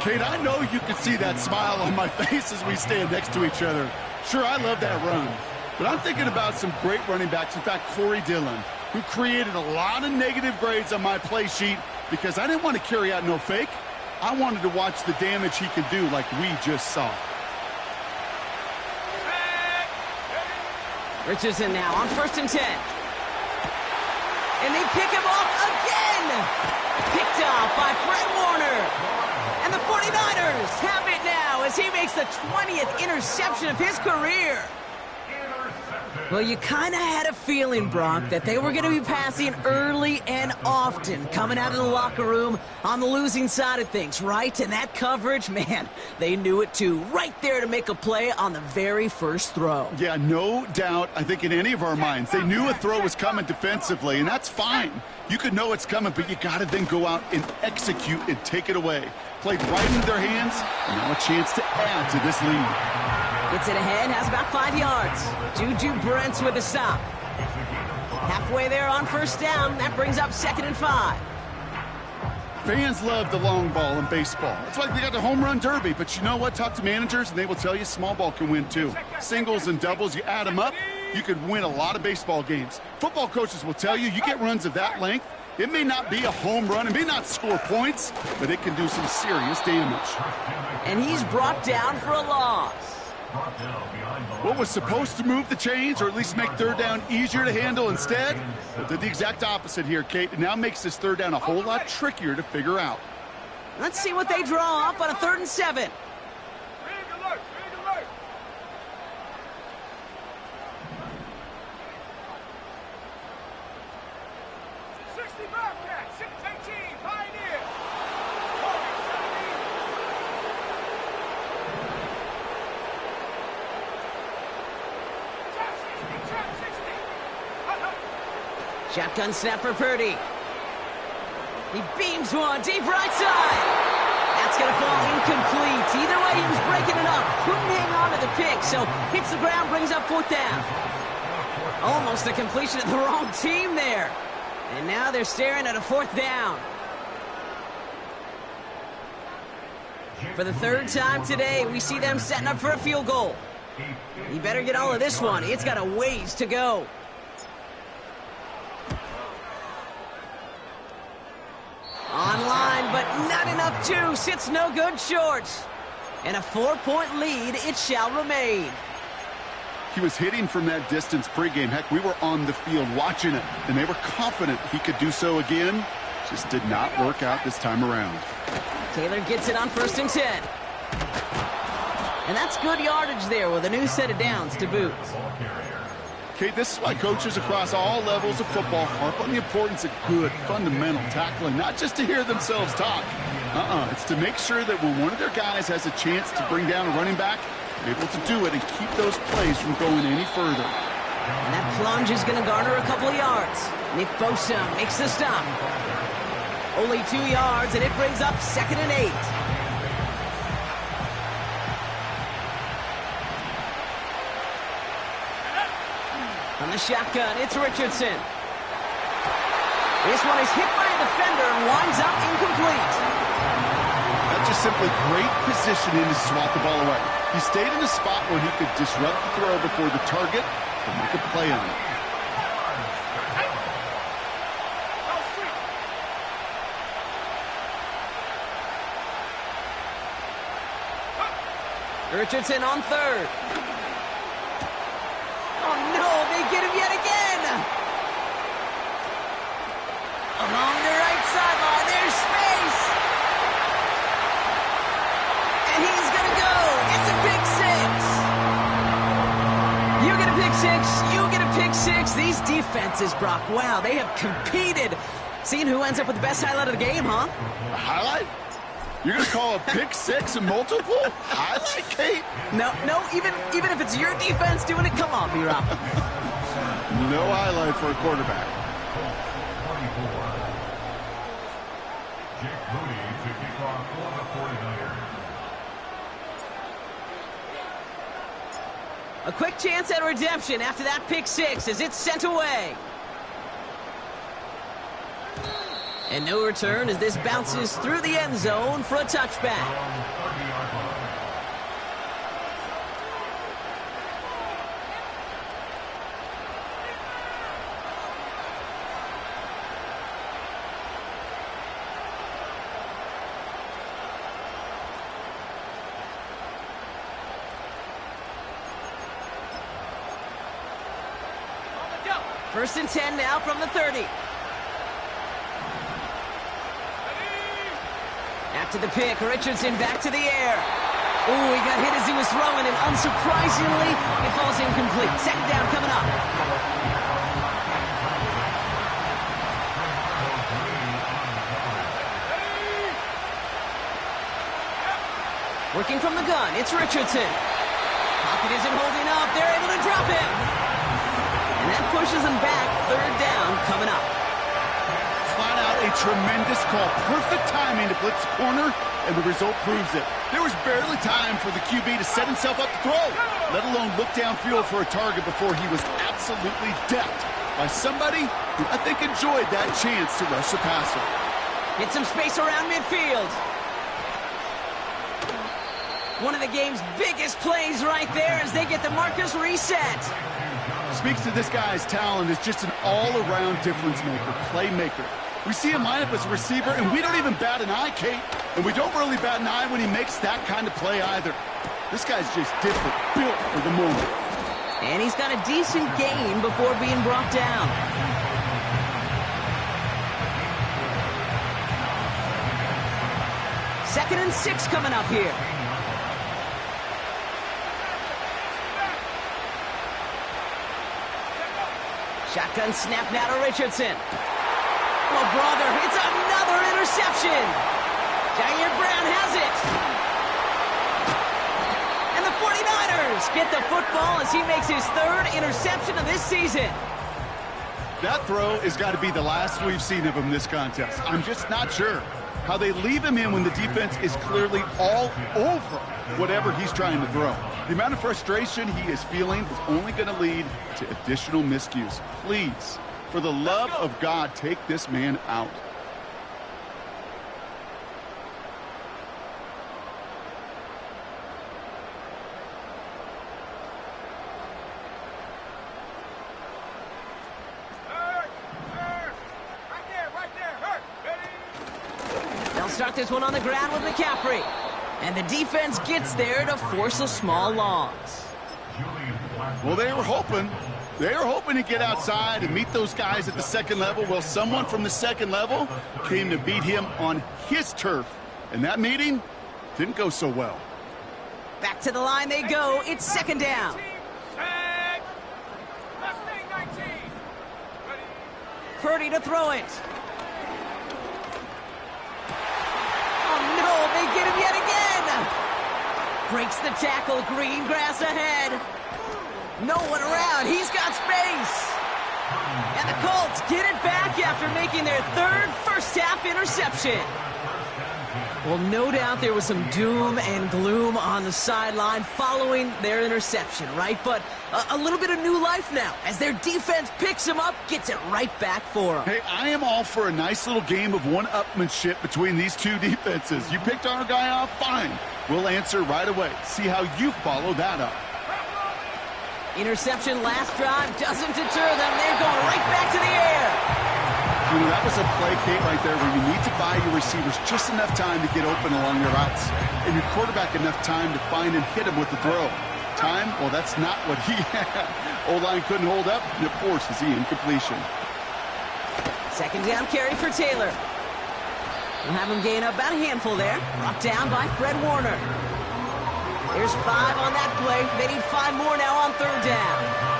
Kate, I know you can see that smile on my face as we stand next to each other. Sure, I love that run. But I'm thinking about some great running backs. In fact, Corey Dillon, who created a lot of negative grades on my play sheet because I didn't want to carry out no fake. I wanted to watch the damage he could do like we just saw. Richardson now on 1st and 10. And they pick him off again. Picked off by Fred Warner. And the 49ers have it now as he makes the 20th interception of his career. Well, you kind of had a feeling, Brock, that they were going to be passing early and often coming out of the locker room on the losing side of things, right? And that coverage, man, they knew it too. Right there to make a play on the very first throw. Yeah, no doubt. I think in any of our minds, they knew a throw was coming defensively, and that's fine. You could know it's coming, but you got to then go out and execute and take it away. Played right into their hands, and now a chance to add to this lead. Gets it ahead, has about 5 yards. Juju Brents with a stop. Halfway there on 1st down. That brings up 2nd and 5. Fans love the long ball in baseball. That's why they got the home run derby. But you know what? Talk to managers, and they will tell you small ball can win too. Singles and doubles, you add them up, you could win a lot of baseball games. Football coaches will tell you get runs of that length. It may not be a home run, it may not score points, but it can do some serious damage. And he's brought down for a loss. What was supposed to move the chains, or at least make 3rd down easier to handle instead, well, did the exact opposite here, Kate. It now makes this 3rd down a whole lot trickier to figure out. Let's see what they draw up on a 3rd and 7. Big alert, big alert. Bobcats, 6-18, Pioneer. Shotgun snap for Purdy. He beams one deep right side. That's going to fall incomplete. Either way, he was breaking it up. Couldn't hang on to the pick, so hits the ground, brings up 4th down. Almost a completion of the wrong team there. And now they're staring at a 4th down. For the 3rd time today, we see them setting up for a field goal. You better get all of this one. It's got a ways to go. Online, but not enough juice. It's no good short. And a 4-point lead, it shall remain. He was hitting from that distance pregame. Heck, we were on the field watching it, and they were confident he could do so again. Just did not work out this time around. Taylor gets it on 1st and 10. And that's good yardage there with a new set of downs to boot. Kate, this is why coaches across all levels of football harp on the importance of good, fundamental tackling, not just to hear themselves talk. It's to make sure that when one of their guys has a chance to bring down a running back, they're able to do it and keep those plays from going any further. And that plunge is going to garner a couple of yards. Nick Bosa makes the stop. Only 2 yards, and it brings up 2nd and 8. From the shotgun, it's Richardson. This one is hit by a defender and winds up incomplete. That's just simply great positioning to swat the ball away. He stayed in a spot where he could disrupt the throw before the target could make a play on it. Richardson on third. Oh no, they get him yet again. Along the right sideline, there's space. And he's going to go. It's a pick six. You get a pick six. You get a pick six. These defenses, Brock, wow, they have competed. Seeing who ends up with the best highlight of the game, huh? A highlight? You're going to call a pick six a multiple highlight, Kate? No, even if it's your defense doing it, come on, B-Rob. No highlight for a quarterback. Jake Moody to kick off for the 49ers. A quick chance at redemption after that pick six as it's sent away. And no return as this bounces through the end zone for a touchback. First and 10 now from the 30. After the pick, Richardson back to the air. Ooh, he got hit as he was throwing, and unsurprisingly, it falls incomplete. Second down coming up. Working from the gun, it's Richardson. Pocket isn't holding up. They're able to drop him. And that pushes him back. Third down coming up. Flat out a tremendous call. Perfect timing to blitz the corner, and the result proves it. There was barely time for the QB to set himself up to throw, let alone look downfield for a target before he was absolutely decked by somebody who I think enjoyed that chance to rush the passer. Get some space around midfield. One of the game's biggest plays right there as they get the markers reset. Speaks to this guy's talent as just an all-around difference maker, playmaker. We see him line up as a receiver, and we don't even bat an eye, Kate. And we don't really bat an eye when he makes that kind of play either. This guy's just different, built for the moment. And he's got a decent gain before being brought down. Second and 6 coming up here. Shotgun snap now to Richardson. Oh, brother, it's another interception. Jair Brown has it. And the 49ers get the football as he makes his third interception of this season. That throw has got to be the last we've seen of him this contest. I'm just not sure how they leave him in when the defense is clearly all over whatever he's trying to throw. The amount of frustration he is feeling is only going to lead to additional miscues. Please, for the love of God, take this man out. They'll start this one on the ground with McCaffrey. And the defense gets there to force a small loss. Well, they were hoping to get outside and meet those guys at the second level. Well, someone from the second level came to beat him on his turf. And that meeting didn't go so well. Back to the line they go. It's second down. Purdy to throw it. Oh, no, they get him yet again. Breaks the tackle. Green grass ahead. No one around. He's got space. And the Colts get it back after making their third first-half interception. Well, no doubt there was some doom and gloom on the sideline following their interception, right? But a little bit of new life now as their defense picks them up, gets it right back for them. Hey, I am all for a nice little game of one-upmanship between these two defenses. You picked our guy off, fine. We'll answer right away. See how you follow that up. Interception last drive doesn't deter them. They're going right back to the air. You know, that was a play, Kate, right there where you need to buy your receivers just enough time to get open along their routes, and your quarterback enough time to find and hit him with the throw. Time? Well, that's not what he had. O-line couldn't hold up, and it forces the incompletion. Second down carry for Taylor. We'll have him gain about a handful there. Brought down by Fred Warner. There's 5 on that play. They need 5 more now on third down.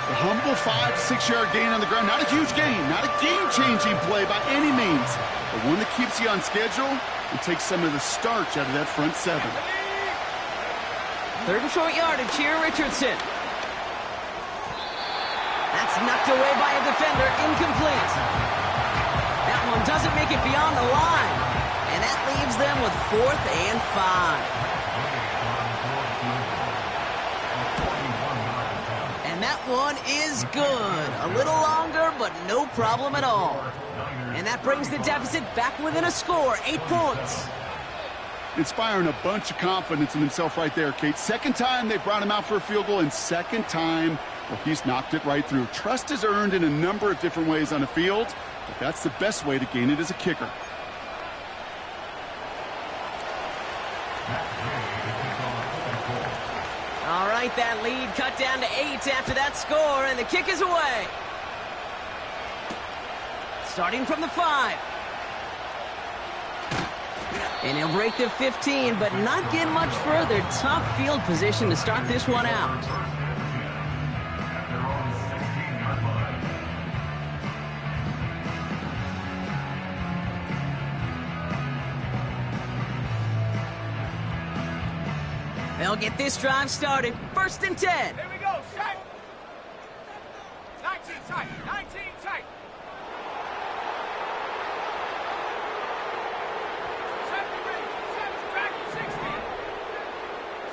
A humble 5-6-yard gain on the ground. Not a huge gain, not a game-changing play by any means, but one that keeps you on schedule and takes some of the starch out of that front 7. Third and short yardage here, Richardson. That's knocked away by a defender, incomplete. That one doesn't make it beyond the line, and that leaves them with 4th and 5. And that one is good. A little longer, but no problem at all. And that brings the deficit back within a score, 8 points. Inspiring a bunch of confidence in himself right there, Kate. Second time they brought him out for a field goal, and second time, well, he's knocked it right through. Trust is earned in a number of different ways on the field, but that's the best way to gain it as a kicker. All right, that lead cut down to 8 after that score, and the kick is away. Starting from the 5. And he'll break the 15, but not get much further. Tough field position to start this one out. They'll get this drive started. 1st and 10. Here we go, set. 19 tight, 19 tight.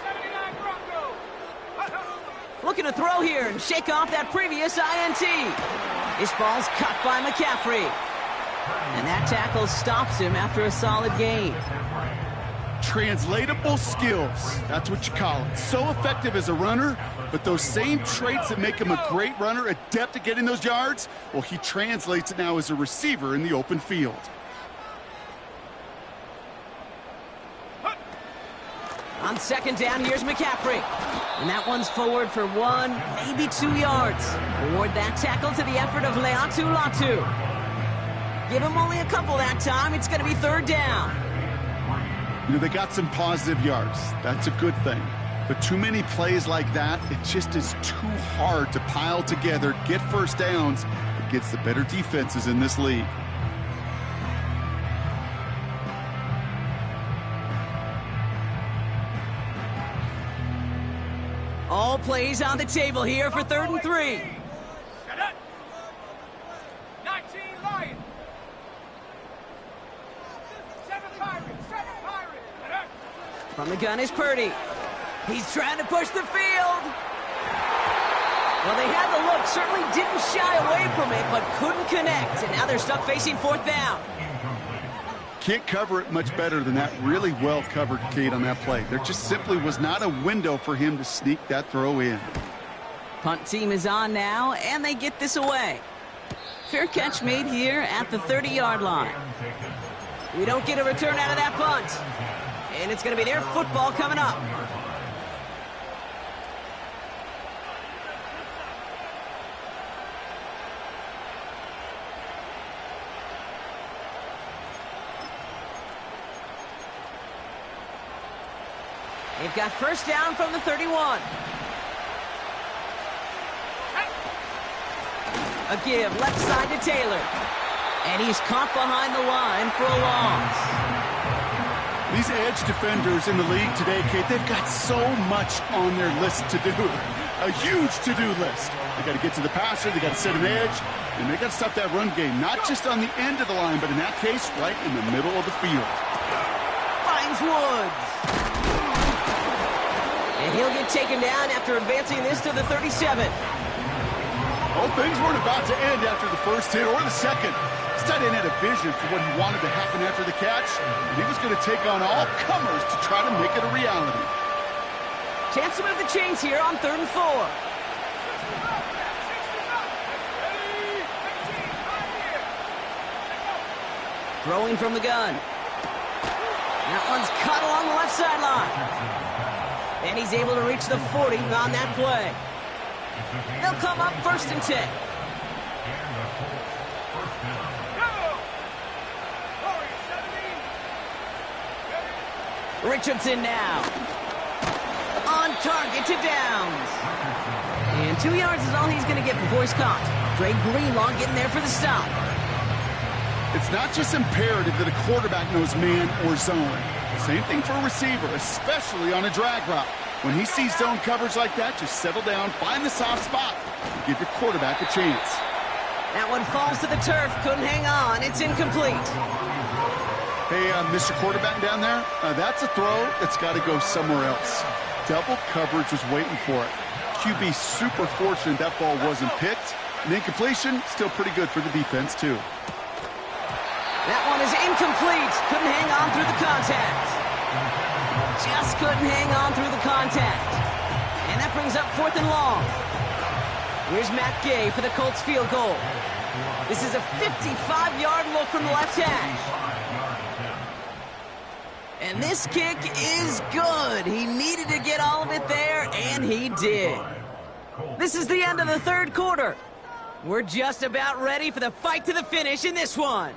79 Broncos. Looking to throw here and shake off that previous INT. This ball's cut by McCaffrey. And that tackle stops him after a solid gain. Translatable skills, that's what you call it. So effective as a runner, but those same traits that make him a great runner, adept at getting those yards, well, he translates it now as a receiver in the open field. On second down, here's McCaffrey. And that one's forward for 1, maybe 2 yards. Award that tackle to the effort of Leatu Latu. Give him only a couple that time. It's going to be 3rd down. You know, they got some positive yards. That's a good thing. But too many plays like that, it just is too hard to pile together, get first downs against the better defenses in this league. All plays on the table here for 3rd and 3. Set up. 19 Lions. 7 Pirates. 7 Pirates. Set up. From the gun is Purdy. He's trying to push the field. Well, they had the look, certainly didn't shy away from it, but couldn't connect. And now they're stuck facing 4th down. Can't cover it much better than that. Really well covered, Kate, on that play. There just simply was not a window for him to sneak that throw in. Punt team is on now, and they get this away. Fair catch made here at the 30-yard line. We don't get a return out of that punt. And it's going to be their football coming up. They've got first down from the 31. A give left side to Taylor. And he's caught behind the line for a loss. These edge defenders in the league today, Kate, they've got so much on their list to do. A huge to-do list. They got to get to the passer, they got to set an edge, and they got to stop that run game, not just on the end of the line, but in that case, right in the middle of the field. finds Woods. And he'll get taken down after advancing this to the 37. Well, things weren't about to end after the first hit or the second. This tight end had a vision for what he wanted to happen after the catch, and he was going to take on all comers to try to make it a reality. Chance to move the chains here on 3rd and 4. Throwing from the gun. That one's cut along the left sideline. And he's able to reach the 40 on that play. They'll come up 1st and 10. Richardson now. On target to Downs. And 2 yards is all he's going to get before he's caught. Dre Greenlaw getting there for the stop. It's not just imperative that a quarterback knows man or zone. Same thing for a receiver, especially on a drag route. When he sees zone coverage like that, just settle down, find the soft spot, and give your quarterback a chance. That one falls to the turf, couldn't hang on, it's incomplete. Hey, Mr. Quarterback down there, that's a throw that's got to go somewhere else. Double coverage was waiting for it. QB super fortunate that ball wasn't picked. And incompletion, still pretty good for the defense, too. That one is incomplete. Couldn't hang on through the contact. Just couldn't hang on through the contact. And that brings up 4th and long. Here's Matt Gay for the Colts field goal. This is a 55-yard look from the left hash. And this kick is good. He needed to get all of it there, and he did. This is the end of the 3rd quarter. We're just about ready for the fight to the finish in this one.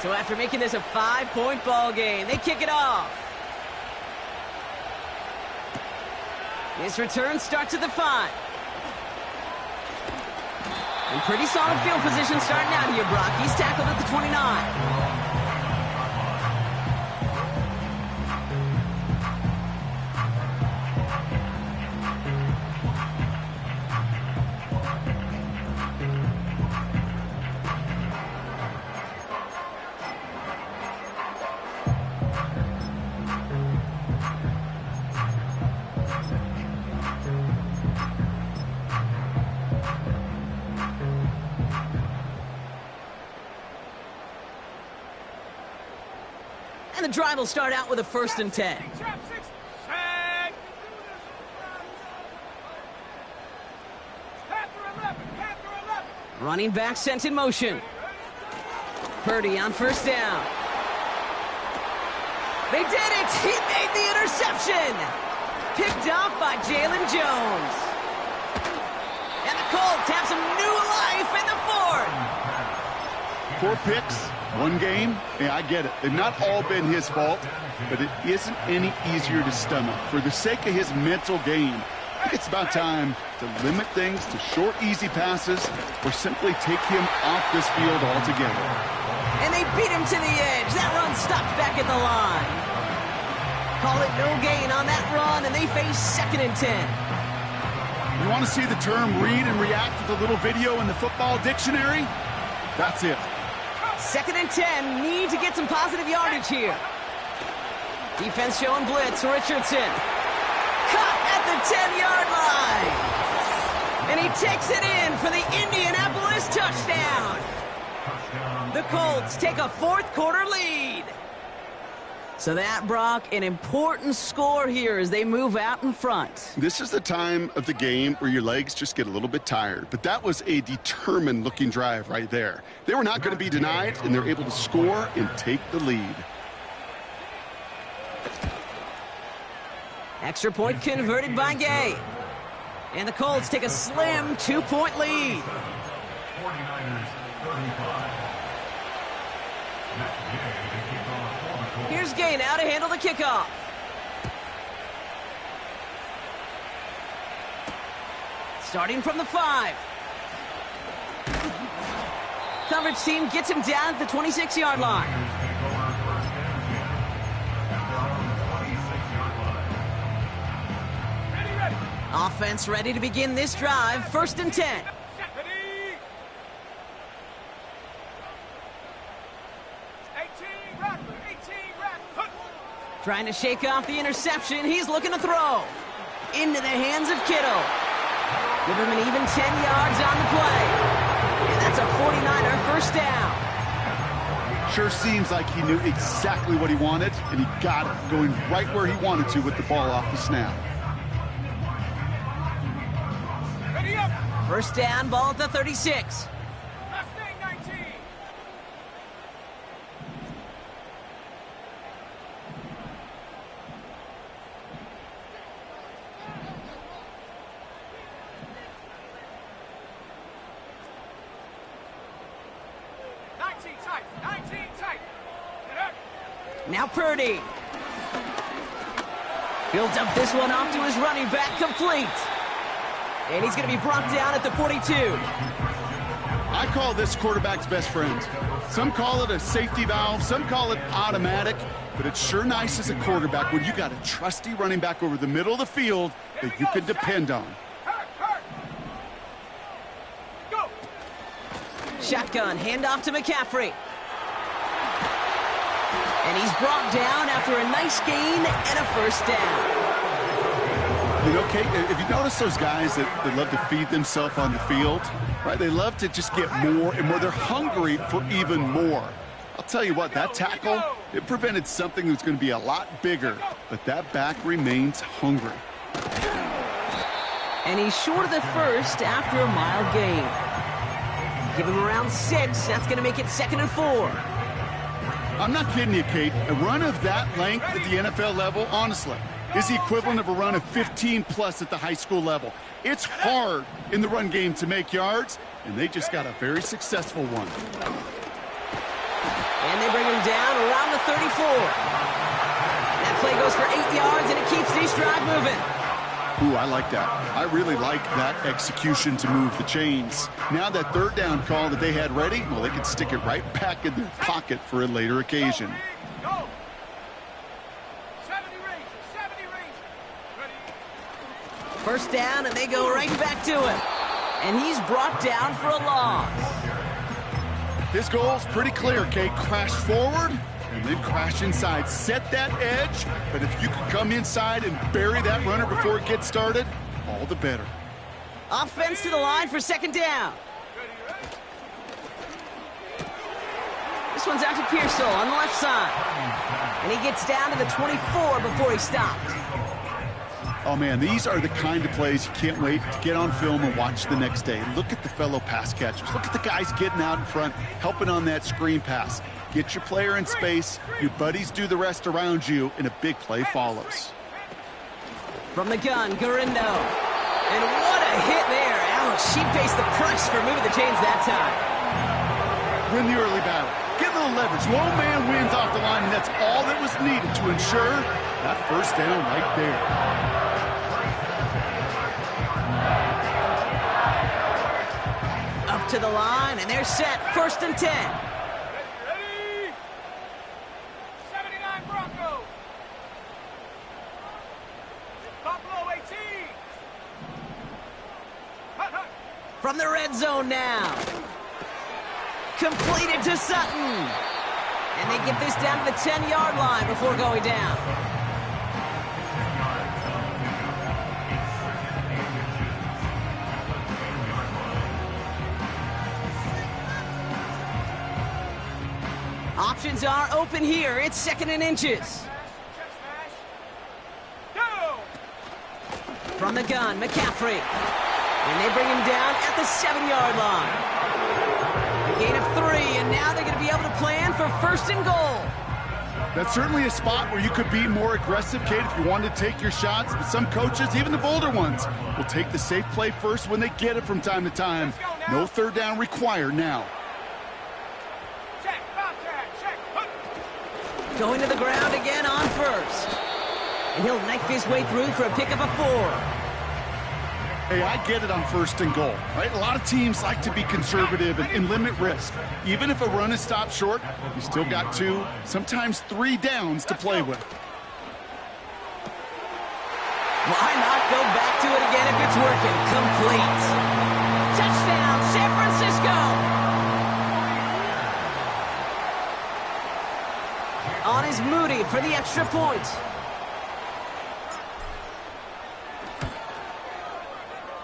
So after making this a 5-point ball game, they kick it off. This return starts at the 5. And pretty solid field position starting out here, Brock. He's tackled at the 29. And the drive will start out with a 1st and 10. Running back sent in motion. Purdy on 1st down. They did it! He made the interception! Picked off by Jalen Jones. And the Colts have some new life in the 4th. 4 picks, 1 game. Yeah, I get it. They've not all been his fault, but it isn't any easier to stomach. For the sake of his mental game, I think it's about time to limit things to short, easy passes or simply take him off this field altogether. And they beat him to the edge. That run stopped back at the line. Call it no gain on that run, and they face 2nd and 10. You want to see the term read and react to the little video in the football dictionary? That's it. 2nd and 10. Need to get some positive yardage here. Defense showing blitz. Richardson. Cut at the 10-yard line. And he takes it in for the Indianapolis touchdown. The Colts take a 4th quarter lead. So that, Brock, an important score here as they move out in front. This is the time of the game where your legs just get a little bit tired. But that was a determined-looking drive right there. They were not going to be denied, and they're able to score and take the lead. Extra point converted by Gay. And the Colts take a slim 2-point lead. 49ers 35. Here's Gay now to handle the kickoff. Starting from the 5. Coverage team gets him down at the 26-yard line. Ready. Offense ready to begin this drive. 1st and 10. Ready. 18, Rattler. 18, Rattler. Trying to shake off the interception. He's looking to throw. Into the hands of Kittle. Give him an even 10 yards on the play. And that's a 49er first down. Sure seems like he knew exactly what he wanted, and he got it, going right where he wanted to with the ball off the snap. Ready up. First down, ball at the 36. Mustang 19. Now Purdy. He'll dump this one off to his running back, complete. And he's going to be brought down at the 42. I call this quarterback's best friend. Some call it a safety valve, some call it automatic, but it's sure nice as a quarterback when you got a trusty running back over the middle of the field that you can depend on. Go. Shotgun, handoff to McCaffrey. And he's brought down after a nice gain and a first down. You know, Kate, if you notice those guys that love to feed themselves on the field, right? They love to just get more and more. They're hungry for even more. I'll tell you what, that tackle, it prevented something that's going to be a lot bigger, but that back remains hungry. And he's short of the first after a mild gain. Give him around 6. That's going to make it 2nd and 4. I'm not kidding you, Kate. A run of that length at the NFL level, honestly, is the equivalent of a run of 15-plus at the high school level. It's hard in the run game to make yards, and they just got a very successful one. And they bring him down around the 34. That play goes for 8 yards, and it keeps this drive moving. Ooh, I like that. I really like that execution to move the chains. Now that 3rd down call that they had ready, well, they could stick it right back in their pocket for a later occasion. Go. 70 range. Ready. First down, and they go right back to him. And he's brought down for a loss. His goal's pretty clear, Kate. Crash forward and then crash inside. Set that edge, but if you can come inside and bury that runner before it gets started, all the better. Offense to the line for 2nd down. This one's out to Pearsall on the left side. And he gets down to the 24 before he stopped. Oh, man, these are the kind of plays you can't wait to get on film and watch the next day. Look at the fellow pass catchers. Look at the guys getting out in front, helping on that screen pass. Get your player in space, your buddies do the rest around you, and a big play follows. From the gun, Garindo. And what a hit there. Ouch, she faced the press for moving the chains that time. Win the early battle. Get a little leverage. Lone man wins off the line, and that's all that was needed to ensure that first down right there. Up to the line, and they're set. 1st and 10. Ready. 79 Broncos. Buffalo 18. Hut. From the red zone now. Completed to Sutton. And they get this down to the 10-yard line before going down. Options are open here. It's 2nd and inches. Check smash. Go. From the gun, McCaffrey. And they bring him down at the 7-yard line. A gain of 3, and now they're going to be able to plan for 1st and goal. That's certainly a spot where you could be more aggressive, Kate, if you wanted to take your shots. But some coaches, even the bolder ones, will take the safe play first when they get it from time to time. No 3rd down required now. Check. Bobcat. Check. Hut. Going to the ground again on 1st. And he'll knife his way through for a pickup of 4. Hey, I get it on 1st and goal, right? A lot of teams like to be conservative and limit risk. Even if a run is stopped short, you still got 2, sometimes 3 downs to play with. Why not go back to it again if it's working? Complete. Touchdown, San Francisco. On is Moody for the extra point.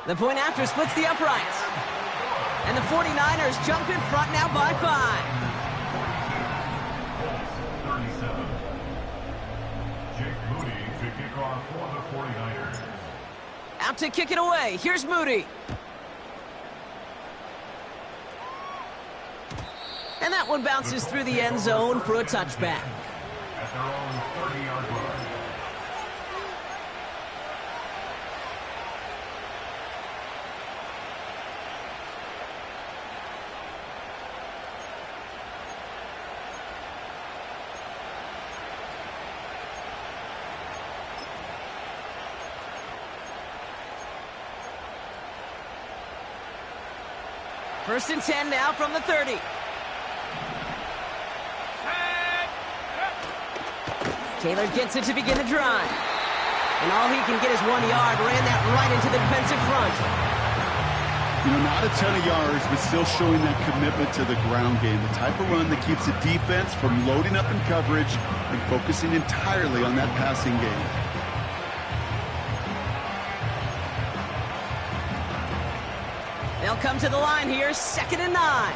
The point after splits the uprights. And the 49ers jump in front now by 5. Colts 37. Jake Moody to kick off for the 49ers. Out to kick it away. Here's Moody. And that one bounces through the end zone for a touchback. At their own 30-yard line. First and 10 now from the 30. Taylor gets it to begin the drive. And all he can get is 1 yard. Ran that right into the defensive front. You know, not a ton of yards, but still showing that commitment to the ground game. The type of run that keeps the defense from loading up in coverage and focusing entirely on that passing game. They'll come to the line here, 2nd and 9.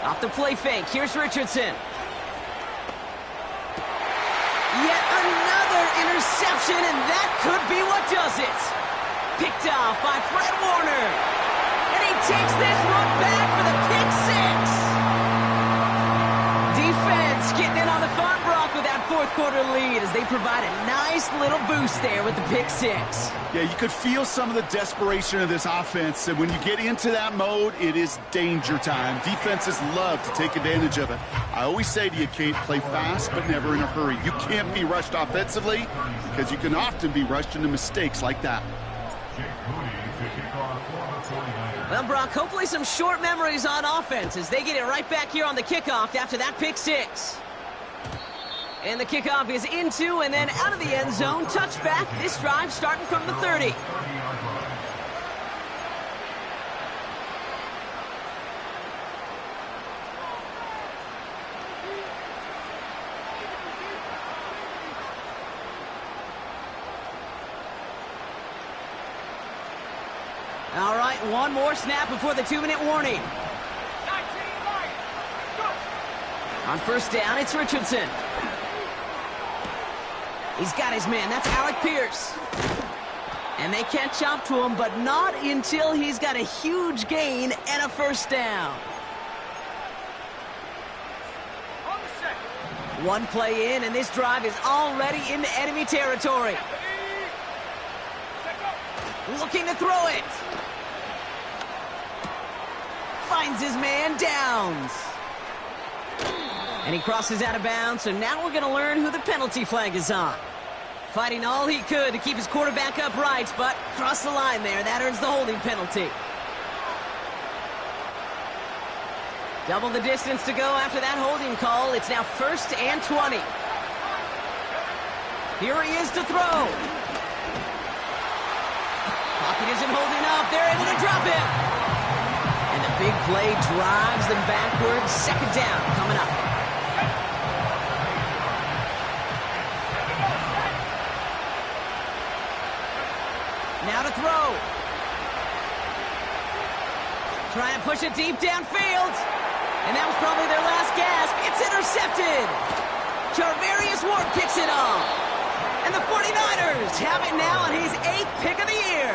Off the play fake, here's Richardson. Yet another interception, and that could be what does it. Picked off by Fred Warner. And he takes this one back for the pick 6. Defense getting in on the fun, Brock, with that 4th quarter lead as they provide a nice little boost there with the pick 6. Yeah, you could feel some of the desperation of this offense, and when you get into that mode, it is danger time. Defenses love to take advantage of it. I always say to you, Kate, play fast but never in a hurry. You can't be rushed offensively because you can often be rushed into mistakes like that. Jake Moody to kick off for the 49ers. Well, Brock, hopefully some short memories on offense as they get it right back here on the kickoff after that pick 6. And the kickoff is into and then out of the end zone. Touchback. This drive starting from the 30. All right, one more snap before the 2-minute warning. 19 right. Go. On first down, it's Richardson. He's got his man. That's Alec Pierce. And they catch up to him, but not until he's got a huge gain and a first down. On the second. One play in, and this drive is already into enemy territory. Looking to throw it. Finds his man, Downs. And he crosses out of bounds, so now we're going to learn who the penalty flag is on. Fighting all he could to keep his quarterback upright, but crossed the line there. That earns the holding penalty. Double the distance to go after that holding call. It's now 1st and 20. Here he is to throw. Pocket isn't holding up. They're able to drop him. And the big play drives them backwards. 2nd down coming up. Now to throw. Trying to push it deep downfield. And that was probably their last gasp. It's intercepted. Charvarius Ward picks it off. And the 49ers have it now on his 8th pick of the year.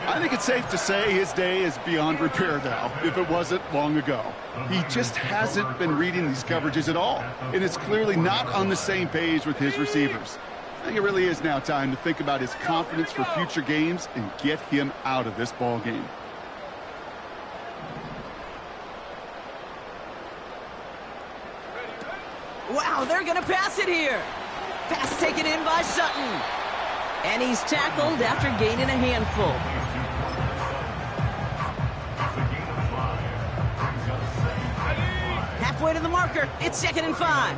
I think it's safe to say his day is beyond repair now, if it wasn't long ago. He just hasn't been reading these coverages at all, and it's clearly not on the same page with his receivers. I think it really is now time to think about his confidence for future games and get him out of this ball game. Wow, they're going to pass it here. Pass taken in by Sutton. And he's tackled after gaining a handful. Halfway to the marker. It's 2nd and 5.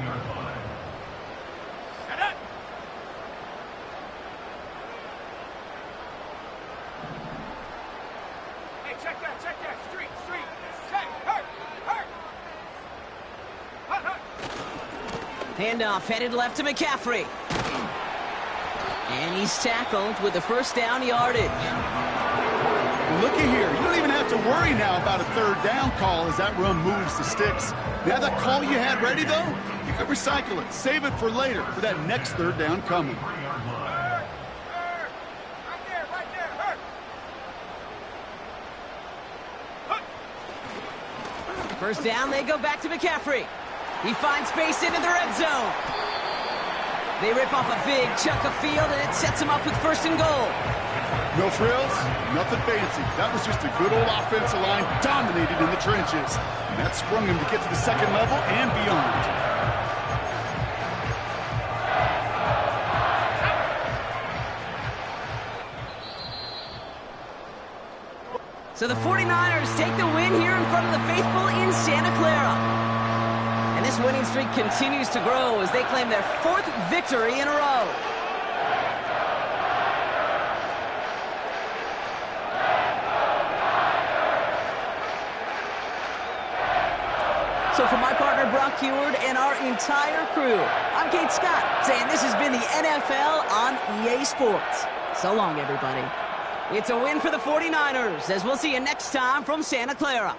Hey, check that. Street. Check. Hurt. Handoff headed left to McCaffrey. And he's tackled with the first down yardage. Looky here. You don't even have to worry now about a 3rd down call as that run moves the sticks. Now that call you had ready, though, you can recycle it. Save it for later for that next 3rd down coming. Hurt. Right there. Hurt. First down, they go back to McCaffrey. He finds space into the red zone. They rip off a big chunk of field, and it sets him up with 1st and goal. No frills, nothing fancy. That was just a good old offensive line dominated in the trenches. And that sprung him to get to the 2nd level and beyond. So the 49ers take the win here in front of the faithful in Santa Clara. And this winning streak continues to grow as they claim their 4th victory in a row. So for my partner, Brock Heward, and our entire crew, I'm Kate Scott, saying this has been the NFL on EA Sports. So long, everybody. It's a win for the 49ers, as we'll see you next time from Santa Clara.